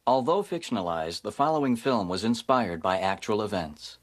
Although fictionalized, the following film was inspired by actual events.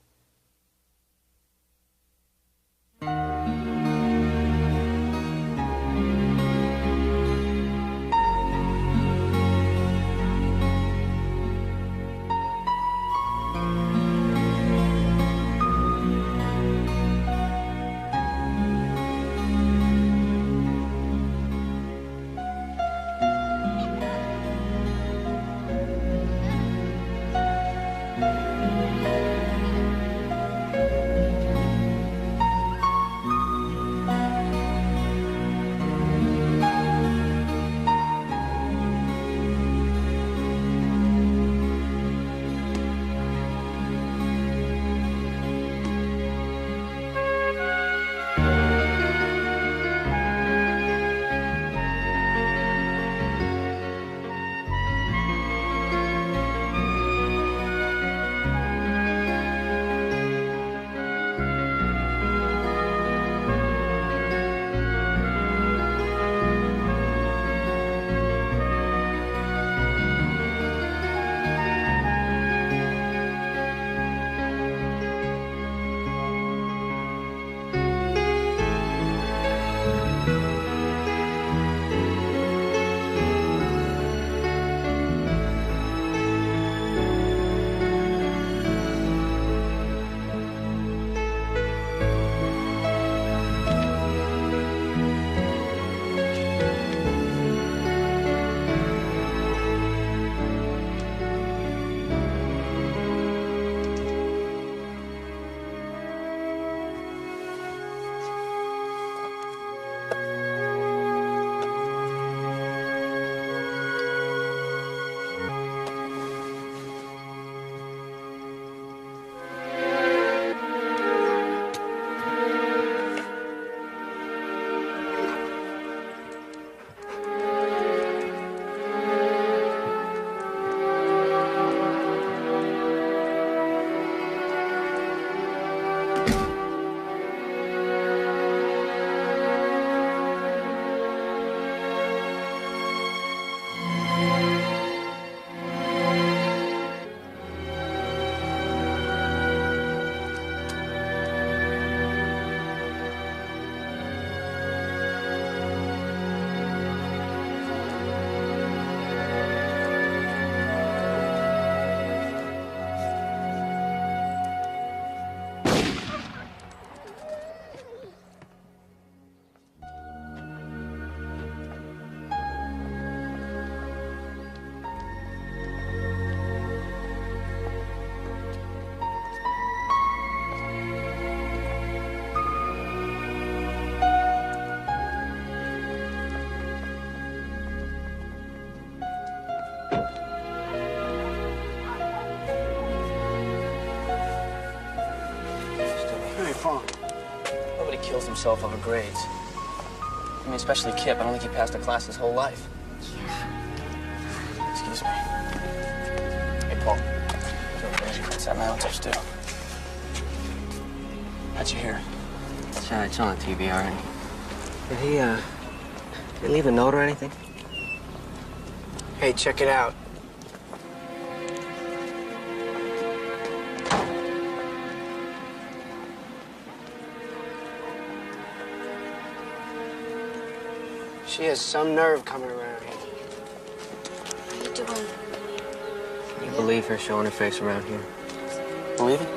Nobody kills himself over grades. I mean, especially Kip. I don't think he passed a class his whole life. Excuse me. Hey, Paul. What's that man upstairs do? How'd you hear? It's on TV already. Did he leave a note or anything? Hey, check it out. She has some nerve coming around here. How you doing? You believe her showing her face around here? Believe it?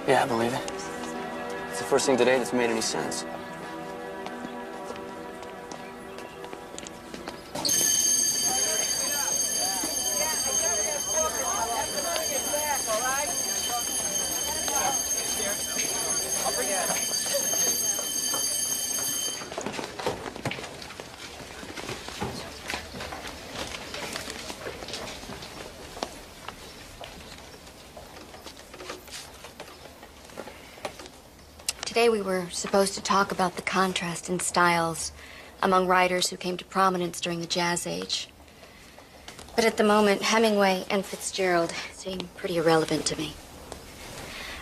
Yeah, I believe it. It's the first thing today that's made any sense. Today we were supposed to talk about the contrast in styles among writers who came to prominence during the Jazz Age. But at the moment, Hemingway and Fitzgerald seem pretty irrelevant to me.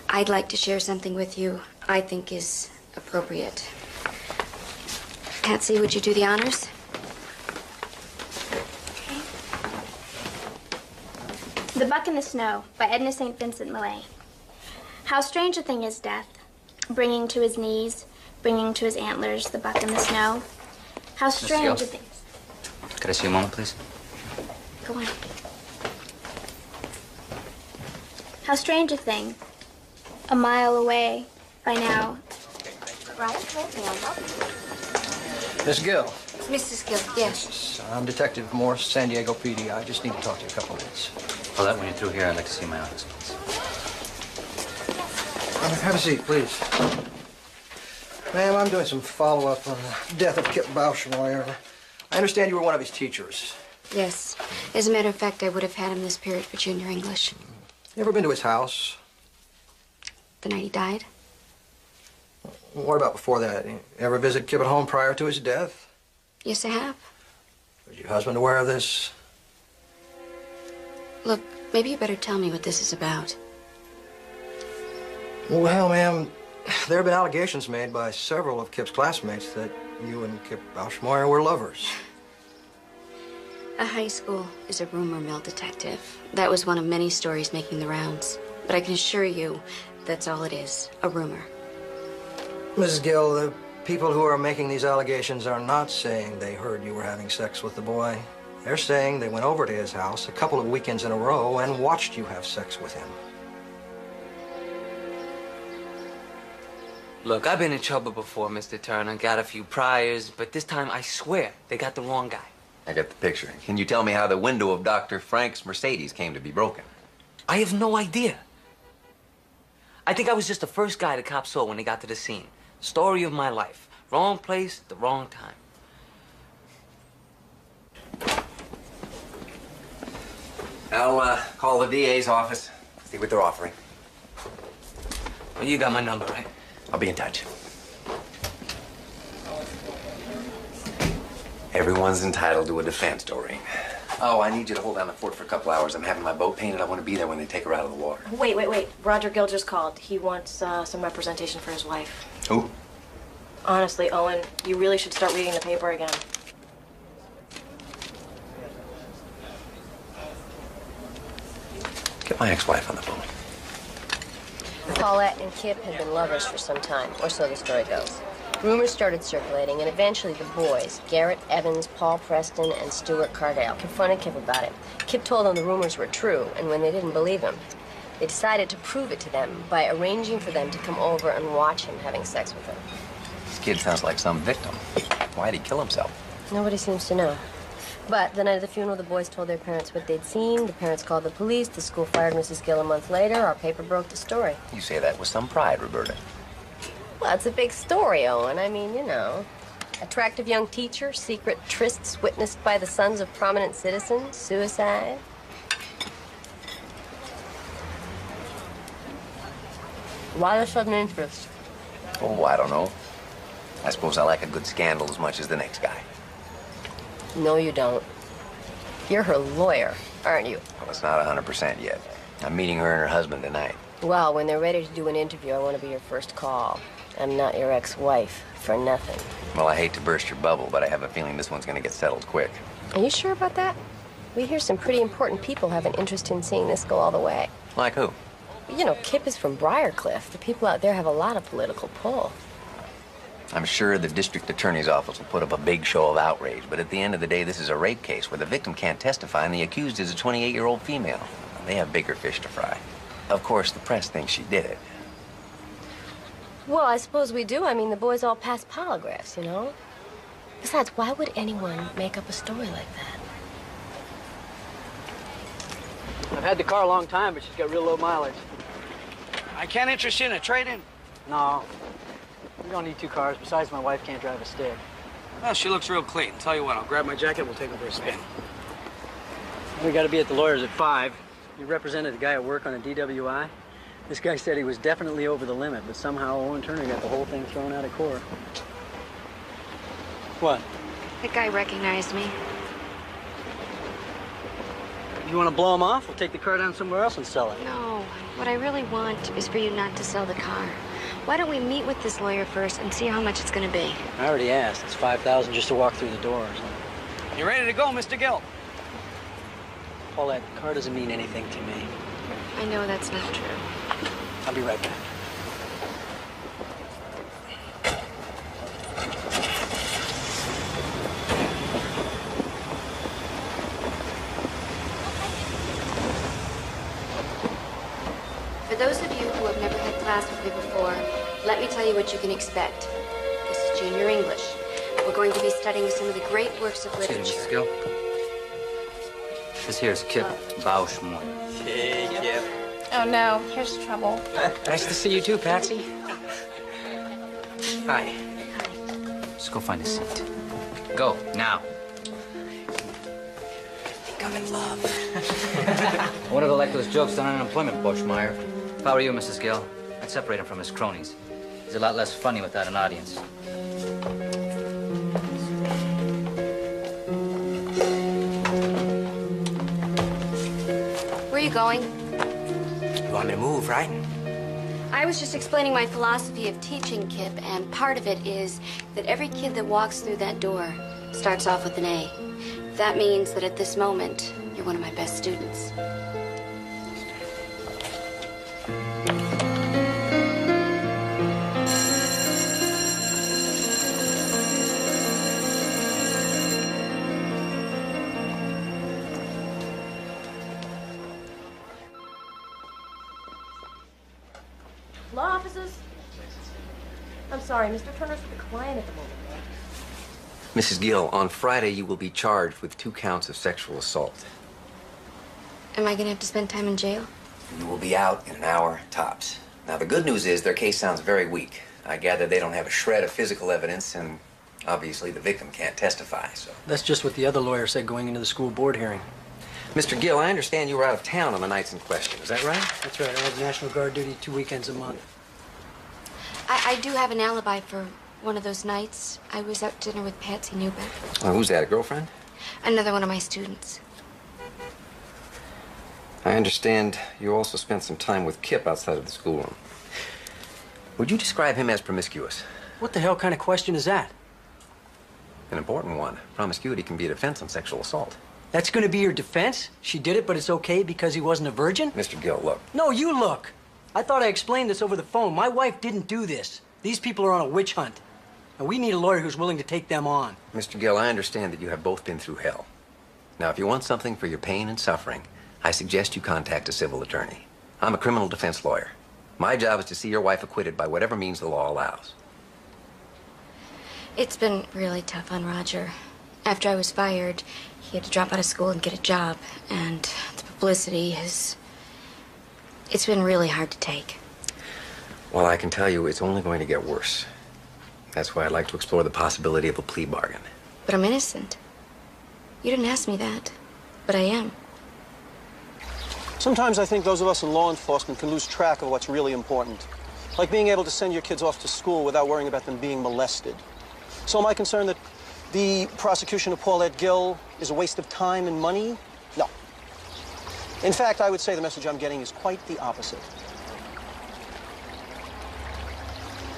I'd like to share something with you I think is appropriate. Patsy, would you do the honors? The Buck in the Snow by Edna St. Vincent Millay. How strange a thing is death, bringing to his knees, bringing to his antlers the buck in the snow. How strange a thing. Could I see a moment, please? Go on. How strange a thing, a mile away by now. Right, may I help? Miss Gill. Mrs. Gill, yes. I'm Detective Morse, San Diego PD. I just need to talk to you a couple minutes. Well, that when you're through here, I'd like to see my office, please. Have a seat, please. Ma'am, I'm doing some follow-up on the death of Kip Bauschmeyer. I understand you were one of his teachers. Yes. As a matter of fact, I would have had him this period for junior English. You ever been to his house? The night he died? What about before that? You ever visit Kip at home prior to his death? Yes, I have. Was your husband aware of this? Look, maybe you better tell me what this is about. Well, ma'am, there have been allegations made by several of Kip's classmates that you and Kip Bauschmeyer were lovers. A high school is a rumor mill, Detective. That was one of many stories making the rounds. But I can assure you, that's all it is, a rumor. Mrs. Gill, the people who are making these allegations are not saying they heard you were having sex with the boy. They're saying they went over to his house a couple of weekends in a row and watched you have sex with him. Look, I've been in trouble before, Mr. Turner. Got a few priors, but this time I swear they got the wrong guy. I got the picture. Can you tell me how the window of Dr. Frank's Mercedes came to be broken? I have no idea. I think I was just the first guy the cops saw when they got to the scene. Story of my life. Wrong place, the wrong time. I'll call the DA's office, see what they're offering. Well, you got my number, right? I'll be in touch. Everyone's entitled to a defense, Doreen. Oh, I need you to hold down the fort for a couple hours. I'm having my boat painted. I want to be there when they take her out of the water. Wait. Roger Gill just called. He wants some representation for his wife. Who? Honestly, Owen, you really should start reading the paper again. Get my ex-wife on the phone. Paulette and Kip had been lovers for some time, or so the story goes. Rumors started circulating, and eventually the boys, Garrett Evans, Paul Preston, and Stuart Cardale, confronted Kip about it. Kip told them the rumors were true, and when they didn't believe him, they decided to prove it to them by arranging for them to come over and watch him having sex with her. This kid sounds like some victim. Why'd he kill himself? Nobody seems to know. But the night of the funeral, the boys told their parents what they'd seen. The parents called the police. The school fired Mrs. Gill a month later. Our paper broke the story. You say that with some pride, Roberta. Well, it's a big story, Owen. I mean, you know. Attractive young teacher, secret trysts witnessed by the sons of prominent citizens, suicide. Why the sudden interest? Oh, I don't know. I suppose I like a good scandal as much as the next guy. No, you don't. You're her lawyer, aren't you? Well, it's not 100% yet. I'm meeting her and her husband tonight. Well, when they're ready to do an interview, I want to be your first call. I'm not your ex-wife for nothing. Well, I hate to burst your bubble, but I have a feeling this one's going to get settled quick. Are you sure about that? We hear some pretty important people have an interest in seeing this go all the way. Like who? You know, Kip is from Briarcliff. The people out there have a lot of political pull. I'm sure the district attorney's office will put up a big show of outrage, but at the end of the day, this is a rape case where the victim can't testify and the accused is a 28-year-old female. They have bigger fish to fry. Of course, the press thinks she did it. Well, I suppose we do. I mean, the boys all passed polygraphs, you know? Besides, why would anyone make up a story like that? I've had the car a long time, but she's got real low mileage. I can't interest you in a trade-in. No. We don't need two cars. Besides, my wife can't drive a stick. Well, she looks real clean. Tell you what, I'll grab my jacket, we'll take her for a spin. We got to be at the lawyer's at 5. You represented a guy at work on a DWI. This guy said he was definitely over the limit, but somehow Owen Turner got the whole thing thrown out of court. What? The guy recognized me. You want to blow him off? We'll take the car down somewhere else and sell it. No, what I really want is for you not to sell the car. Why don't we meet with this lawyer first and see how much it's going to be? I already asked. It's $5,000 just to walk through the doors. You ready to go, Mr. Gill? Paulette, the car doesn't mean anything to me. I know that's not true. I'll be right back. For those of you who have never had class with me before, let me tell you what you can expect. This is junior English. We're going to be studying some of the great works of literature. Excuse me, Skill. This here's Kip Bauschmore. Hey, Kip. Oh no, here's trouble. Nice to see you too, Patsy. Hi. Just go find a seat. Go, now. I think I'm in love. I wanted to like those jokes on unemployment, Bushmeyer. If I were you, Mrs. Gill, I'd separate him from his cronies. He's a lot less funny without an audience. Where are you going? You want me to move, right? I was just explaining my philosophy of teaching, Kip, and part of it is that every kid that walks through that door starts off with an A. That means that at this moment, you're one of my best students. Law offices? I'm sorry, Mr. Turner's with a client at the moment. Mrs. Gill, on Friday you will be charged with 2 counts of sexual assault. Am I gonna have to spend time in jail? You will be out in an hour tops. Now, the good news is their case sounds very weak. I gather they don't have a shred of physical evidence, and obviously the victim can't testify, so. That's just what the other lawyer said going into the school board hearing. Mr. Gill, I understand you were out of town on the nights in question. Is that right? That's right. I have National Guard duty 2 weekends a month. I do have an alibi for one of those nights. I was out to dinner with Patsy Newbeck. Oh, who's that, a girlfriend? Another one of my students. I understand you also spent some time with Kip outside of the schoolroom. Would you describe him as promiscuous? What the hell kind of question is that? An important one. Promiscuity can be a defense on sexual assault. That's going to be your defense? She did it, but it's okay because he wasn't a virgin? Mr. Gill, look. No, you look. I thought I explained this over the phone. My wife didn't do this. These people are on a witch hunt. And we need a lawyer who's willing to take them on. Mr. Gill, I understand that you have both been through hell. Now, if you want something for your pain and suffering, I suggest you contact a civil attorney. I'm a criminal defense lawyer. My job is to see your wife acquitted by whatever means the law allows. It's been really tough on Roger. After I was fired, he had to drop out of school and get a job. And the publicity has... It's been really hard to take. Well, I can tell you it's only going to get worse. That's why I'd like to explore the possibility of a plea bargain. But I'm innocent. You didn't ask me that, but I am. Sometimes I think those of us in law enforcement can lose track of what's really important. Like being able to send your kids off to school without worrying about them being molested. So am I concerned that the prosecution of Paulette Gill is a waste of time and money? No. In fact, I would say the message I'm getting is quite the opposite.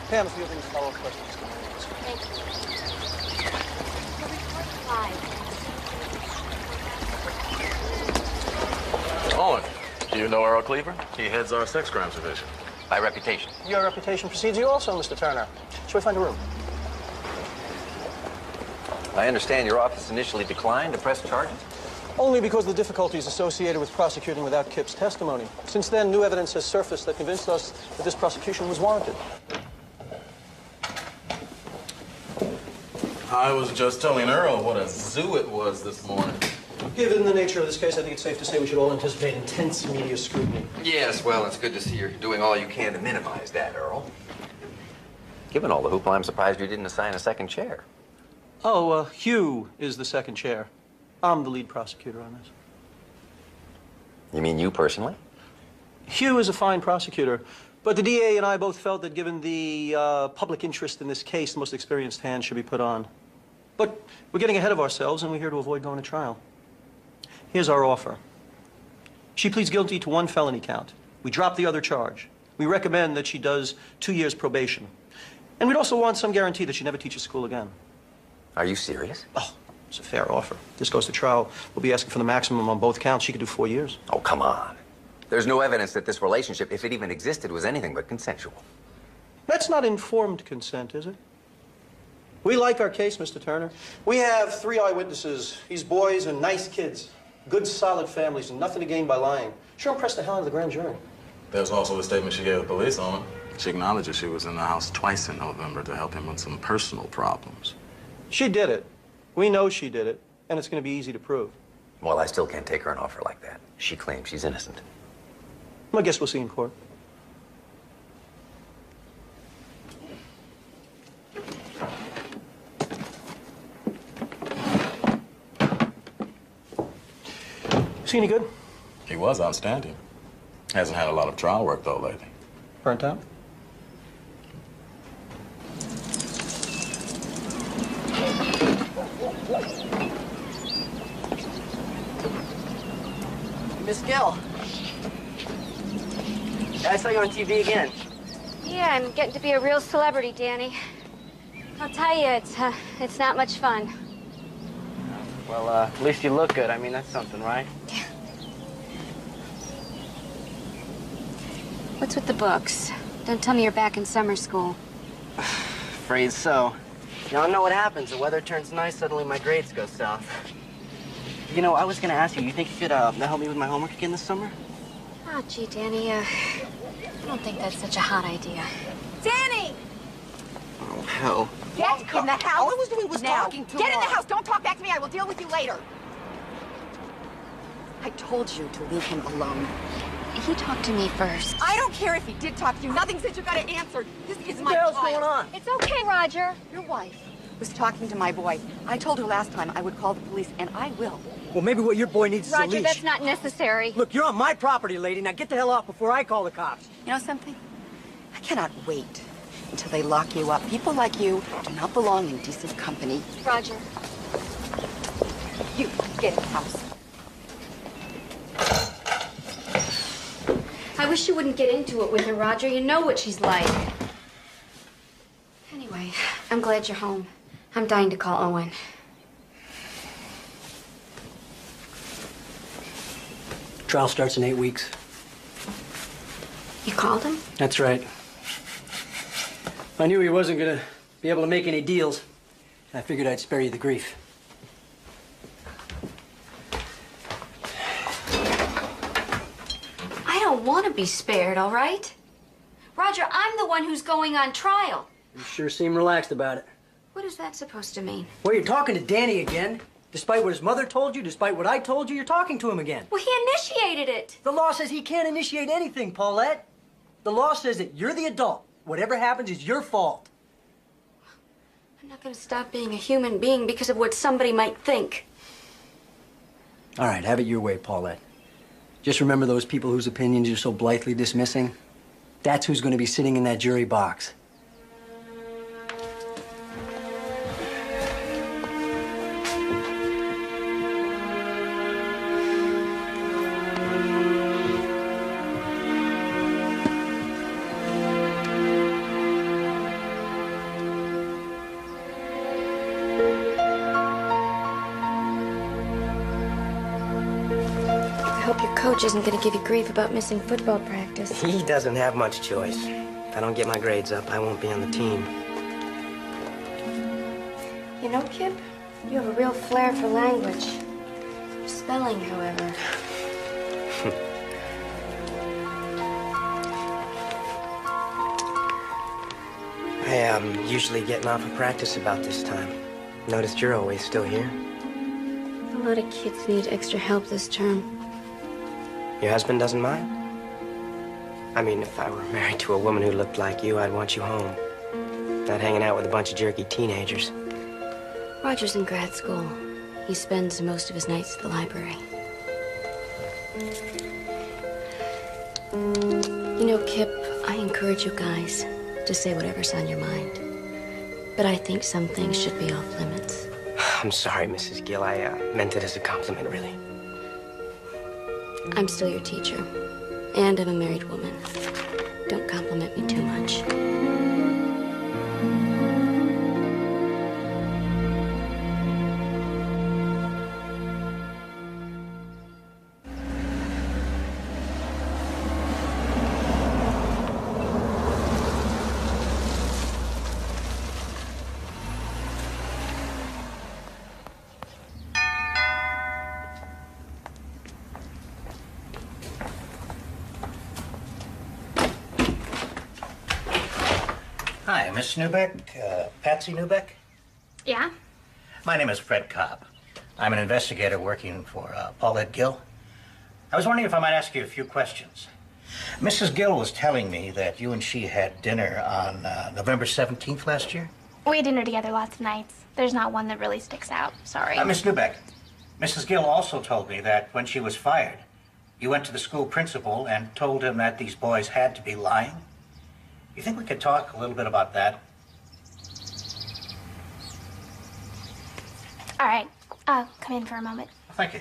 Pam, if you have any follow-up questions, come on. Thank you. Owen, do you know Earl Cleaver? He heads our sex crimes division. By reputation. Your reputation precedes you also, Mr. Turner. Shall we find a room? I understand your office initially declined to press charges. Only because of the difficulties associated with prosecuting without Kip's testimony. Since then, new evidence has surfaced that convinced us that this prosecution was warranted. I was just telling Earl what a zoo it was this morning. Given the nature of this case, I think it's safe to say we should all anticipate intense media scrutiny. Yes, well, it's good to see you're doing all you can to minimize that, Earl. Given all the hoopla, I'm surprised you didn't assign a second chair. Oh, Hugh is the second chair. I'm the lead prosecutor on this. You mean you personally? Hugh is a fine prosecutor, but the DA and I both felt that given the public interest in this case, the most experienced hand should be put on. But we're getting ahead of ourselves, and we're here to avoid going to trial. Here's our offer. She pleads guilty to 1 felony count. We drop the other charge. We recommend that she does 2 years probation. And we'd also want some guarantee that she never teaches school again. Are you serious? Oh, It's a fair offer. If this goes to trial, we'll be asking for the maximum on both counts. She could do 4 years. Oh, come on. There's no evidence that this relationship, if it even existed, was anything but consensual. That's not informed consent, is it? We like our case, Mr. Turner. We have 3 eyewitnesses. These boys are nice kids. Good, solid families, and nothing to gain by lying. Sure impressed the hell out of the grand jury. There's also a statement she gave the police on her. She acknowledges she was in the house twice in November to help him with some personal problems. She did it. We know she did it, and it's going to be easy to prove. Well, I still can't take her an offer like that. She claims she's innocent. I guess we'll see in court. Is he any good? He was outstanding. Hasn't had a lot of trial work, though, lately. Burnt out? Miss Gill. I saw you on TV again. Yeah, I'm getting to be a real celebrity, Danny. I'll tell you, it's not much fun. Well, at least you look good. I mean, that's something, right? What's with the books? Don't tell me you're back in summer school. Afraid so. You all know what happens. The weather turns nice, suddenly my grades go south. You know, I was gonna ask you, you think you could help me with my homework again this summer? Oh, gee, Danny, I don't think that's such a hot idea. Danny! Oh, hell. Get in the house. All I was doing was now. talking to Get in the her. house. Don't talk back to me. I will deal with you later. I told you to leave him alone. He talked to me first. I don't care if he did talk to you. Nothing says you gotta answer. This is my What the hell's child. going on? It's okay, Roger. Your wife was talking to my boy. I told her last time I would call the police, and I will. Well, maybe what your boy needs is a Roger, leash. that's not necessary. Look, you're on my property, lady. Now get the hell out before I call the cops. You know something? I cannot wait until they lock you up. People like you do not belong in decent company. Roger. You, get in the house. I wish you wouldn't get into it with her, Roger. You know what she's like. Anyway, I'm glad you're home. I'm dying to call Owen. Trial starts in 8 weeks. You called him? That's right. I knew he wasn't gonna be able to make any deals. I figured I'd spare you the grief. I don't want to be spared, all right? Roger, I'm the one who's going on trial. You sure seem relaxed about it. What is that supposed to mean? Well, you're talking to Danny again. Despite what his mother told you, despite what I told you, you're talking to him again. Well, he initiated it. The law says he can't initiate anything, Paulette. The law says that you're the adult. Whatever happens is your fault. I'm not going to stop being a human being because of what somebody might think. All right, have it your way, Paulette. Just remember those people whose opinions you're so blithely dismissing? That's who's going to be sitting in that jury box. I hope your coach isn't going to give you grief about missing football practice. He doesn't have much choice. If I don't get my grades up, I won't be on the team. You know, Kip, you have a real flair for language. Spelling, however. I'm usually getting off of practice about this time. Noticed you're always still here. A lot of kids need extra help this term. Your husband doesn't mind? I mean, if I were married to a woman who looked like you, I'd want you home. Not hanging out with a bunch of jerky teenagers. Roger's in grad school. He spends most of his nights at the library. You know, Kip, I encourage you guys to say whatever's on your mind. But I think some things should be off limits. I'm sorry, Mrs. Gill. I meant it as a compliment, really. I'm still your teacher, and I'm a married woman. Don't compliment me too much. Hi, Miss Newbeck, Patsy Newbeck. Yeah? My name is Fred Cobb. I'm an investigator working for Paulette Gill. I was wondering if I might ask you a few questions. Mrs. Gill was telling me that you and she had dinner on November 17th last year. We had dinner together lots of nights. There's not one that really sticks out. Sorry. Miss Newbeck, Mrs. Gill also told me that when she was fired, you went to the school principal and told him that these boys had to be lying. You think we could talk a little bit about that? All right. I'll come in for a moment. Thank you.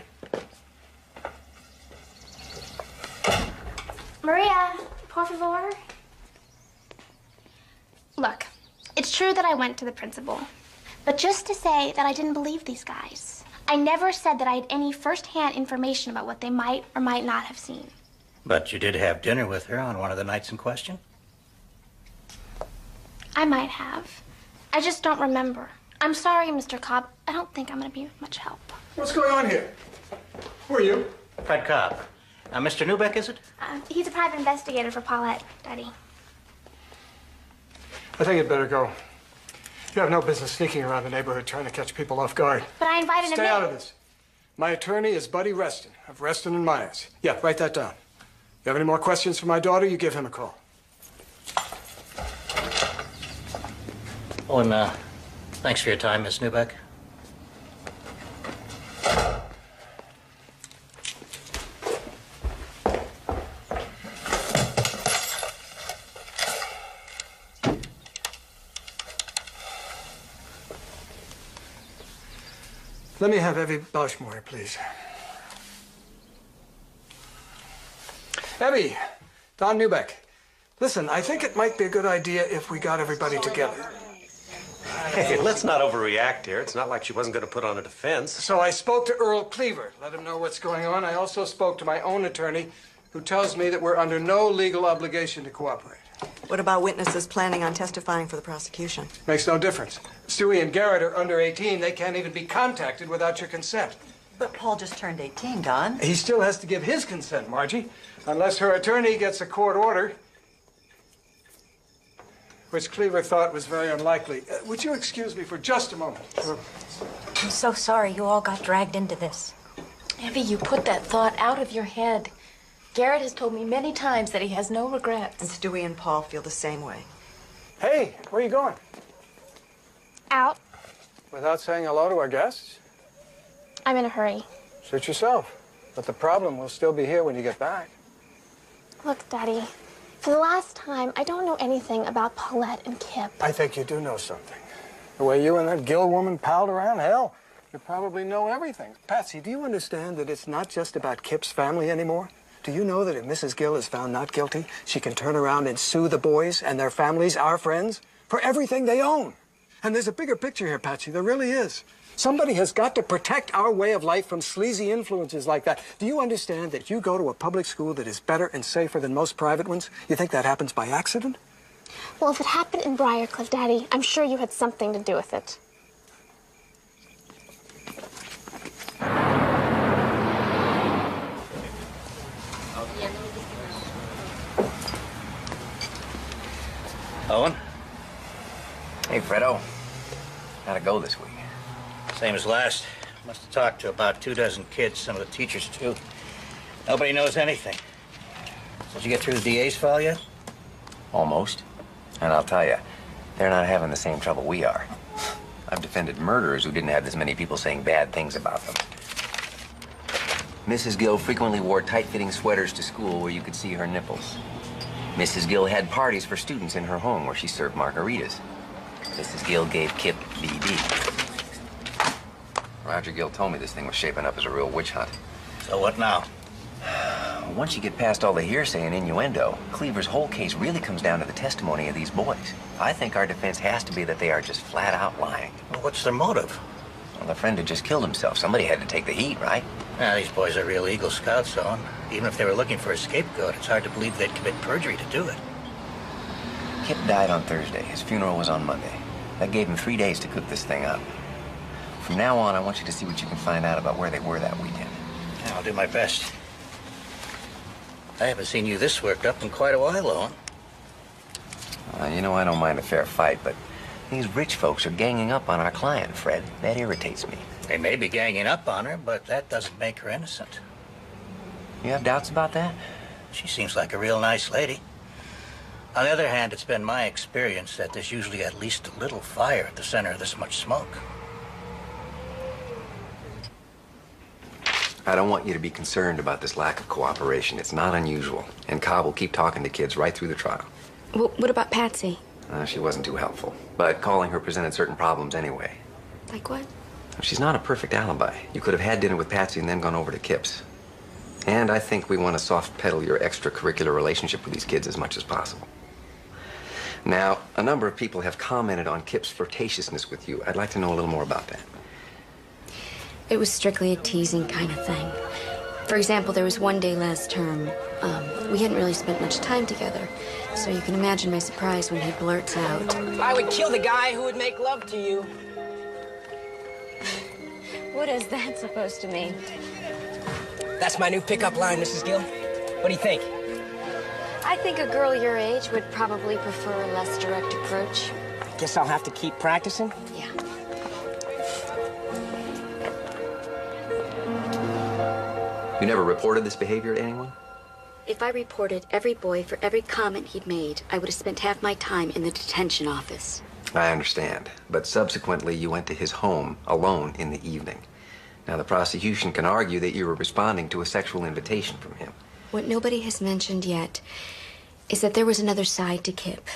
Maria, por favor. Look, it's true that I went to the principal, but just to say that I didn't believe these guys. I never said that I had any first-hand information about what they might or might not have seen. But you did have dinner with her on one of the nights in question? I might have. I just don't remember. I'm sorry, Mr. Cobb. I don't think I'm going to be of much help. What's going on here? Who are you? Fred Cobb. Mr. Newbeck, is it? He's a private investigator for Paulette, Daddy. I think you'd better go. You have no business sneaking around the neighborhood trying to catch people off guard. But I invited him in. Stay out of this. My attorney is Buddy Reston of Reston and Myers. Yeah, write that down. You have any more questions for my daughter, you give him a call. Oh, and thanks for your time, Miss Newbeck. Let me have Evie Bashmore, please. Evie, Don Newbeck. Listen, I think it might be a good idea if we got everybody together. Hey, let's not overreact here. It's not like she wasn't going to put on a defense. So I spoke to Earl Cleaver, let him know what's going on. I also spoke to my own attorney, who tells me that we're under no legal obligation to cooperate. What about witnesses planning on testifying for the prosecution? Makes no difference. Stewie and Garrett are under 18. They can't even be contacted without your consent. But Paul just turned 18, Don. He still has to give his consent, Margie, unless her attorney gets a court order, which Cleaver thought was very unlikely. Would you excuse me for just a moment? Sure. I'm so sorry you all got dragged into this. Evie, you put that thought out of your head. Garrett has told me many times that he has no regrets. And Stewie and Paul feel the same way. Hey, where are you going? Out. Without saying hello to our guests? I'm in a hurry. Suit yourself. But the problem will still be here when you get back. Look, Daddy, for the last time, I don't know anything about Paulette and Kip. I think you do know something. The way you and that Gill woman palled around, hell, you probably know everything. Patsy, do you understand that it's not just about Kip's family anymore? Do you know that if Mrs. Gill is found not guilty, she can turn around and sue the boys and their families, our friends, for everything they own? And there's a bigger picture here, Patsy. There really is. Somebody has got to protect our way of life from sleazy influences like that. Do you understand that you go to a public school that is better and safer than most private ones? You think that happens by accident? Well, if it happened in Briarcliff, Daddy, I'm sure you had something to do with it. Owen? Hey, Fredo. How'd it go this week? Same as last. Must have talked to about 24 kids, some of the teachers, too. Nobody knows anything. Did you get through the DA's file yet? Almost. And I'll tell you, they're not having the same trouble we are. I've defended murderers who didn't have as many people saying bad things about them. Mrs. Gill frequently wore tight-fitting sweaters to school where you could see her nipples. Mrs. Gill had parties for students in her home where she served margaritas. Mrs. Gill gave Kip BD. Roger Gill told me this thing was shaping up as a real witch hunt. So what now? Once you get past all the hearsay and innuendo, Cleaver's whole case really comes down to the testimony of these boys. I think our defense has to be that they are just flat out lying. Well, what's their motive? Well, their friend had just killed himself. Somebody had to take the heat, right? Yeah, these boys are real Eagle Scouts, Owen. Even if they were looking for a scapegoat, it's hard to believe they'd commit perjury to do it. Kip died on Thursday. His funeral was on Monday. That gave him 3 days to cook this thing up. From now on, I want you to see what you can find out about where they were that weekend. Yeah, I'll do my best. I haven't seen you this worked up in quite a while, Owen. You know, I don't mind a fair fight, but these rich folks are ganging up on our client, Fred. That irritates me. They may be ganging up on her, but that doesn't make her innocent. You have doubts about that? She seems like a real nice lady. On the other hand, it's been my experience that there's usually at least a little fire at the center of this much smoke. I don't want you to be concerned about this lack of cooperation. It's not unusual. And Cobb will keep talking to kids right through the trial. Well, what about Patsy? She wasn't too helpful. But calling her presented certain problems anyway. Like what? She's not a perfect alibi. You could have had dinner with Patsy and then gone over to Kip's. And I think we want to soft pedal your extracurricular relationship with these kids as much as possible. Now, a number of people have commented on Kip's flirtatiousness with you. I'd like to know a little more about that. It was strictly a teasing kind of thing. For example, there was one day last term. We hadn't really spent much time together, so you can imagine my surprise when he blurts out, I would kill the guy who would make love to you. "What is that supposed to mean?" That's my new pickup line, Mrs. Gill. What do you think? I think a girl your age would probably prefer a less direct approach. Guess I'll have to keep practicing. Yeah. You never reported this behavior to anyone? If I reported every boy for every comment he'd made, I would have spent half my time in the detention office. I understand. But subsequently, you went to his home alone in the evening. Now, the prosecution can argue that you were responding to a sexual invitation from him. What nobody has mentioned yet is that there was another side to Kip.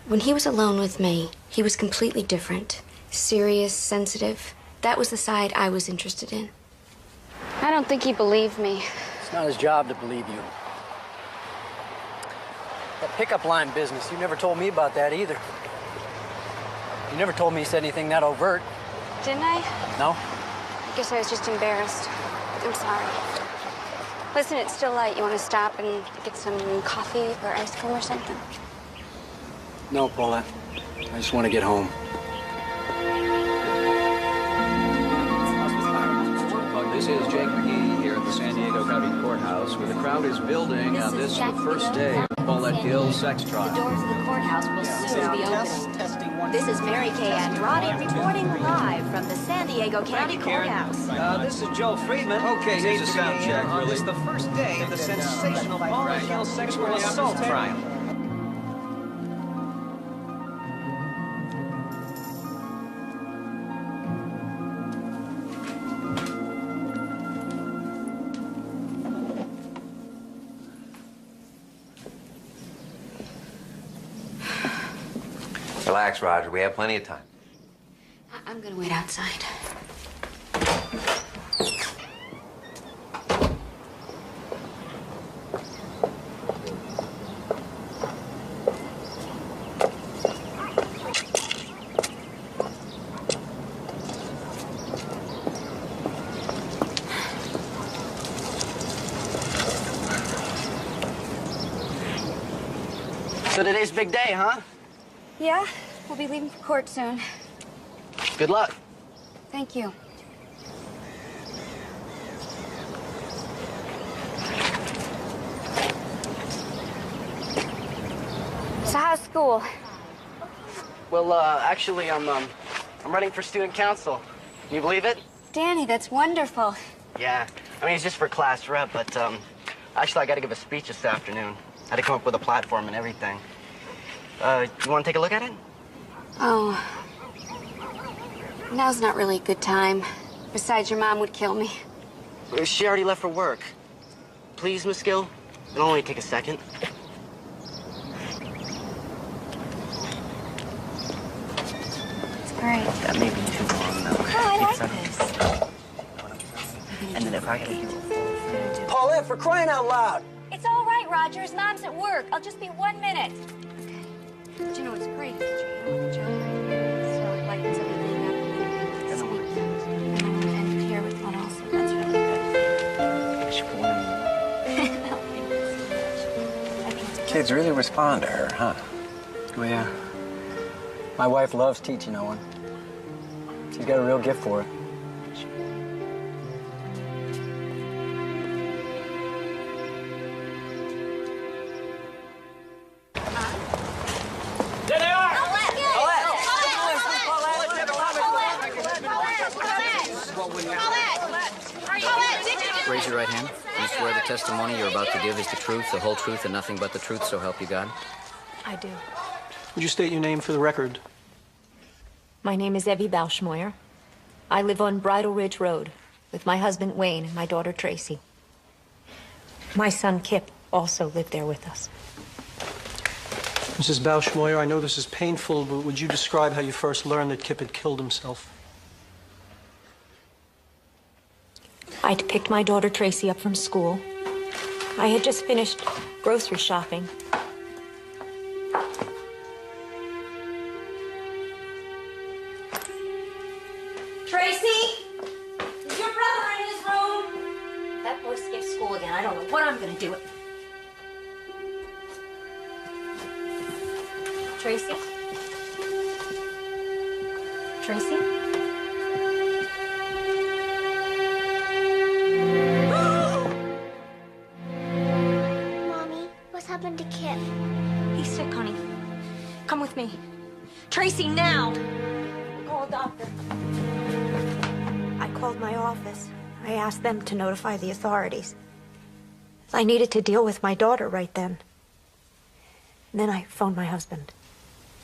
When he was alone with me, he was completely different. Serious, sensitive. That was the side I was interested in. I don't think he believed me. It's not his job to believe you. That pickup line business, you never told me about that either. You never told me he said anything that overt. Didn't I? No? I guess I was just embarrassed. I'm sorry. Listen, it's still light. You want to stop and get some coffee or ice cream or something? No, Paulette. I just want to get home. This is Jake McGee here at the San Diego County Courthouse, where the crowd is building on this the first day of Paulette Gill's sex trial. The doors of the courthouse will soon be opening. This is Mary Kay Andrade reporting live from the San Diego County Courthouse. This is Joe Friedman. Okay, here's a sound check. On this, the first day of the sensational Paulette Gill sexual assault trial. Relax, Roger. We have plenty of time. I'm gonna wait outside. So today's big day, huh? Yeah, we'll be leaving for court soon. Good luck. Thank you. So how's school? Well, actually, I'm running for student council. Can you believe it? Danny, that's wonderful. Yeah. I mean, it's just for class rep, but, actually, I gotta give a speech this afternoon. I had to come up with a platform and everything. You want to take a look at it? Oh. Now's not really a good time. Besides, your mom would kill me. She already left for work. Please, Miss Gill? It'll only take a second. It's great. That may be too long, though. Oh, I like this. And then if I could... Paulette, for crying out loud! It's all right, Roger. His mom's at work. I'll just be 1 minute. But you know what's great is that you have a job right here. So it lightens everything up. And I'm gonna end it here with one also. That's really good. Kids really respond to her, huh? Oh, yeah. My wife loves teaching Owen. She's got a real gift for it. Raise your right hand. Do you swear the testimony you're about to give is the truth, the whole truth, and nothing but the truth, so help you God? I do. Would you state your name for the record? My name is Evie Bauschmoyer. I live on Bridle Ridge Road with my husband Wayne and my daughter Tracy. My son Kip also lived there with us. Mrs. Bauschmoyer, I know this is painful, but would you describe how you first learned that Kip had killed himself? I'd picked my daughter Tracy up from school. I had just finished grocery shopping. Tracy? Is your brother in his room? That boy skipped school again. I don't know what I'm gonna do. Tracy? Tracy? Mommy, what's happened to Kip? He's sick, honey. Come with me. Tracy, now! Call a doctor. I called my office. I asked them to notify the authorities. I needed to deal with my daughter right then. And then I phoned my husband.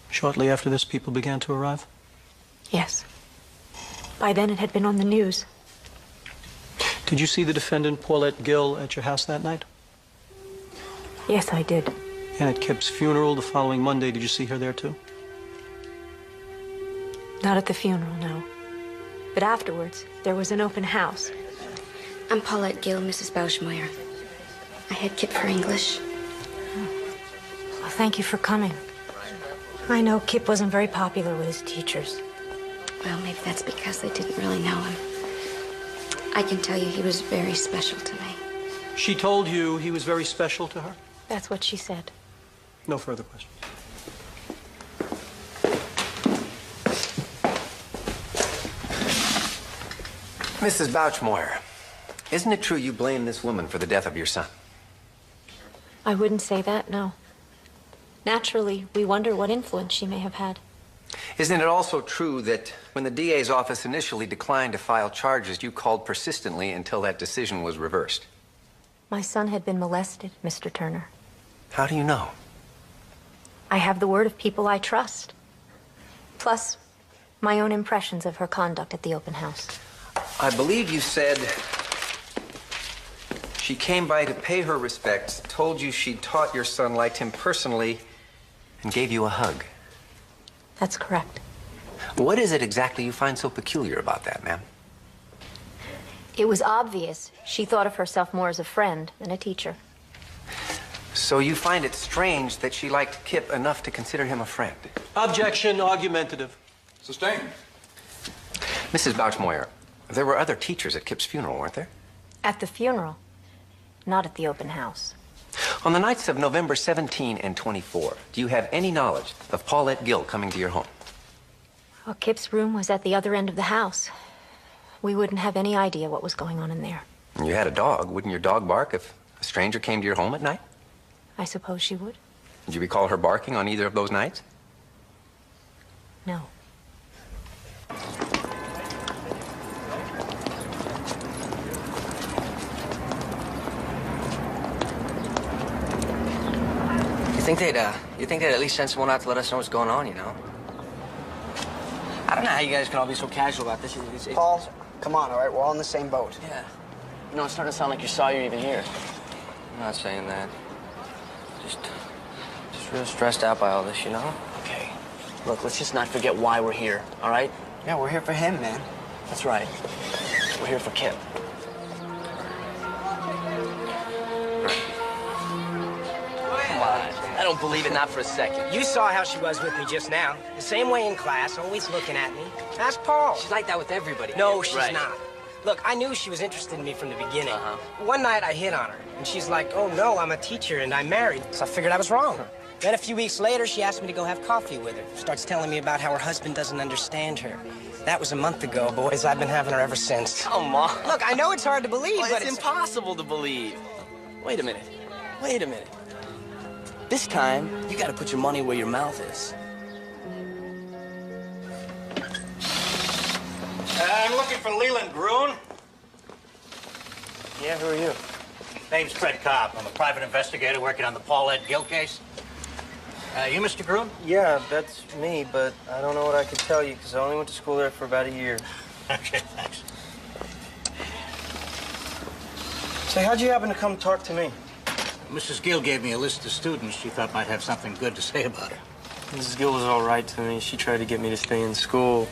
Shortly after this, people began to arrive? Yes. By then, it had been on the news. Did you see the defendant, Paulette Gill, at your house that night? Yes, I did. And at Kip's funeral the following Monday, did you see her there too? Not at the funeral, no. But afterwards, there was an open house. I'm Paulette Gill, Mrs. Bauschmoyer. I had Kip for English. Well, thank you for coming. I know Kip wasn't very popular with his teachers. Well, maybe that's because they didn't really know him. I can tell you he was very special to me. She told you he was very special to her? That's what she said. No further questions. Mrs. Bauschmoyer, isn't it true you blame this woman for the death of your son? I wouldn't say that, no. Naturally, we wonder what influence she may have had. Isn't it also true that when the DA's office initially declined to file charges, you called persistently until that decision was reversed? My son had been molested, Mr. Turner. How do you know? I have the word of people I trust. Plus, my own impressions of her conduct at the open house. I believe you said she came by to pay her respects, told you she taught your son, liked him personally, and gave you a hug. That's correct. What is it exactly you find so peculiar about that, ma'am? It was obvious she thought of herself more as a friend than a teacher. So you find it strange that she liked Kip enough to consider him a friend? Objection, argumentative. Sustained. Mrs. Bauschmoyer, there were other teachers at Kip's funeral, weren't there? At the funeral, not at the open house. On the nights of November 17 and 24, do you have any knowledge of Paulette Gill coming to your home? Well, Kip's room was at the other end of the house. We wouldn't have any idea what was going on in there. You had a dog. Wouldn't your dog bark if a stranger came to your home at night? I suppose she would. Did you recall her barking on either of those nights? No. You think they'd at least send someone out to let us know what's going on, you know? I don't know how you guys can all be so casual about this. Paul, come on, all right? We're all in the same boat. Yeah. You know, it's starting to sound like you're sorry you're even here. I'm not saying that. Just real stressed out by all this, you know? Okay. Look, let's just not forget why we're here, all right? Yeah, we're here for him, man. That's right. We're here for Kip. Come on. I don't believe it, not for a second. You saw how she was with me just now. The same way in class, always looking at me. Ask Paul. She's like that with everybody. No, she's Right. not. Look, I knew she was interested in me from the beginning. One night I hit on her, and she's like, oh no, I'm a teacher and I'm married. So I figured I was wrong. Then a few weeks later, she asked me to go have coffee with her. Starts telling me about how her husband doesn't understand her. That was a month ago, boys. I've been having her ever since. Come on. Look, I know it's hard to believe, Well, but it's impossible to believe. Wait a minute. Wait a minute. This time, you gotta put your money where your mouth is. I'm looking for Leland Gruen. Yeah, who are you? Name's Fred Cobb. I'm a private investigator working on the Paulette Gill case. You Mr. Groom? Yeah, that's me, but I don't know what I could tell you because I only went to school there for about a year. Okay, thanks. Say, how'd you happen to come talk to me? Mrs. Gill gave me a list of students she thought might have something good to say about her. Mrs. Gill was all right to me. She tried to get me to stay in school.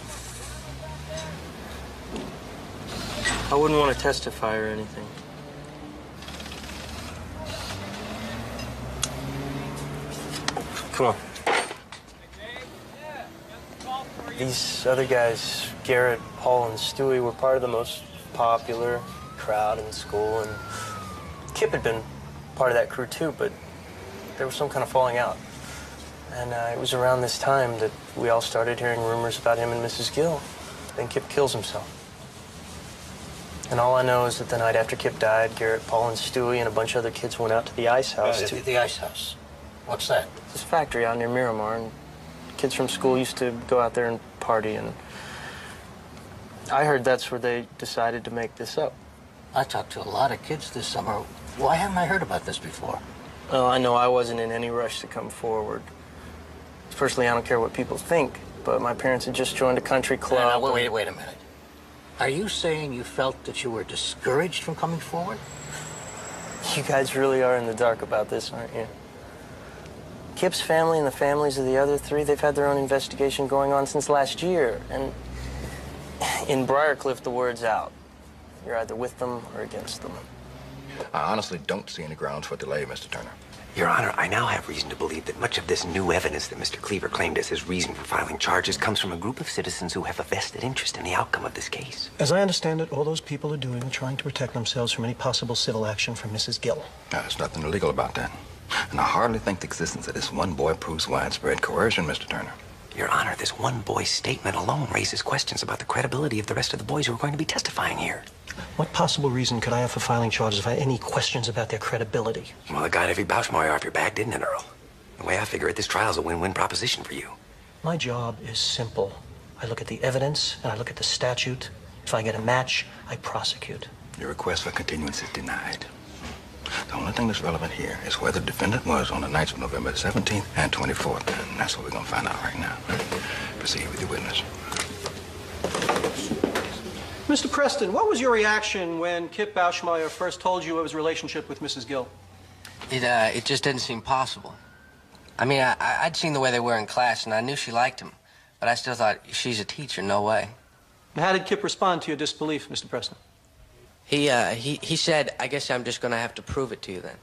I wouldn't want to testify or anything. Come on. These other guys, Garrett, Paul, and Stewie, were part of the most popular crowd in school, and Kip had been part of that crew too, but there was some kind of falling out. And it was around this time that we all started hearing rumors about him and Mrs. Gill. Then Kip kills himself. And all I know is that the night after Kip died, Garrett, Paul, and Stewie and a bunch of other kids went out to the ice house The ice house. What's that? It's a factory out near Miramar, and kids from school used to go out there and party, and I heard that's where they decided to make this up. I talked to a lot of kids this summer. Why haven't I heard about this before? Oh, I know I wasn't in any rush to come forward. Personally, I don't care what people think, but my parents had just joined a country club. Wait a minute. Are you saying you felt that you were discouraged from coming forward? You guys really are in the dark about this, aren't you? Kip's family and the families of the other three, they've had their own investigation going on since last year. And in Briarcliff, the word's out. You're either with them or against them. I honestly don't see any grounds for delay, Mr. Turner. Your Honor, I now have reason to believe that much of this new evidence that Mr. Cleaver claimed as his reason for filing charges comes from a group of citizens who have a vested interest in the outcome of this case. As I understand it, all those people are doing is trying to protect themselves from any possible civil action from Mrs. Gill. There's nothing illegal about that. And I hardly think the existence of this one boy proves widespread coercion, Mr. Turner. Your Honor, this one boy's statement alone raises questions about the credibility of the rest of the boys who are going to be testifying here. What possible reason could I have for filing charges if I had any questions about their credibility? Well, it got Evie Bauschmeyer off your back, didn't it, Earl? The way I figure it, this trial's a win-win proposition for you. My job is simple. I look at the evidence and I look at the statute. If I get a match, I prosecute. Your request for continuance is denied. The only thing that's relevant here is where the defendant was on the nights of November 17th and 24th. And that's what we're going to find out right now. Proceed with your witness. Mr. Preston, what was your reaction when Kip Bauschmeyer first told you of his relationship with Mrs. Gill? It just didn't seem possible. I mean, I'd seen the way they were in class, and I knew she liked him. But I still thought, she's a teacher, no way. And how did Kip respond to your disbelief, Mr. Preston? He said, I guess I'm just going to have to prove it to you then.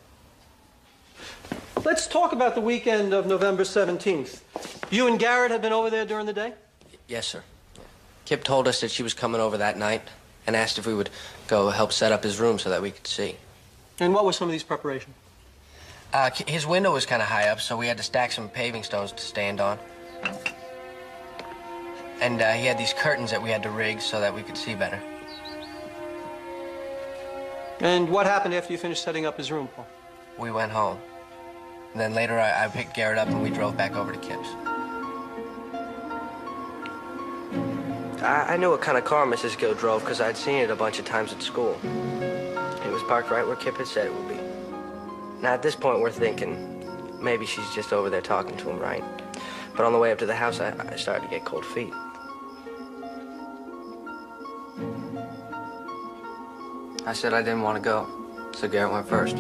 Let's talk about the weekend of November 17th. You and Garrett had been over there during the day? Yes, sir. Kip told us that she was coming over that night and asked if we would go help set up his room so that we could see. And what were some of these preparations? His window was kind of high up, so we had to stack some paving stones to stand on. And he had these curtains that we had to rig so that we could see better. And what happened after you finished setting up his room, Paul? We went home. And then later I picked Garrett up and we drove back over to Kip's. I knew what kind of car Mrs. Gill drove because I'd seen it a bunch of times at school. It was parked right where Kip had said it would be. Now, at this point, we're thinking maybe she's just over there talking to him, right? But on the way up to the house, I started to get cold feet. I said I didn't want to go, so Garrett went first.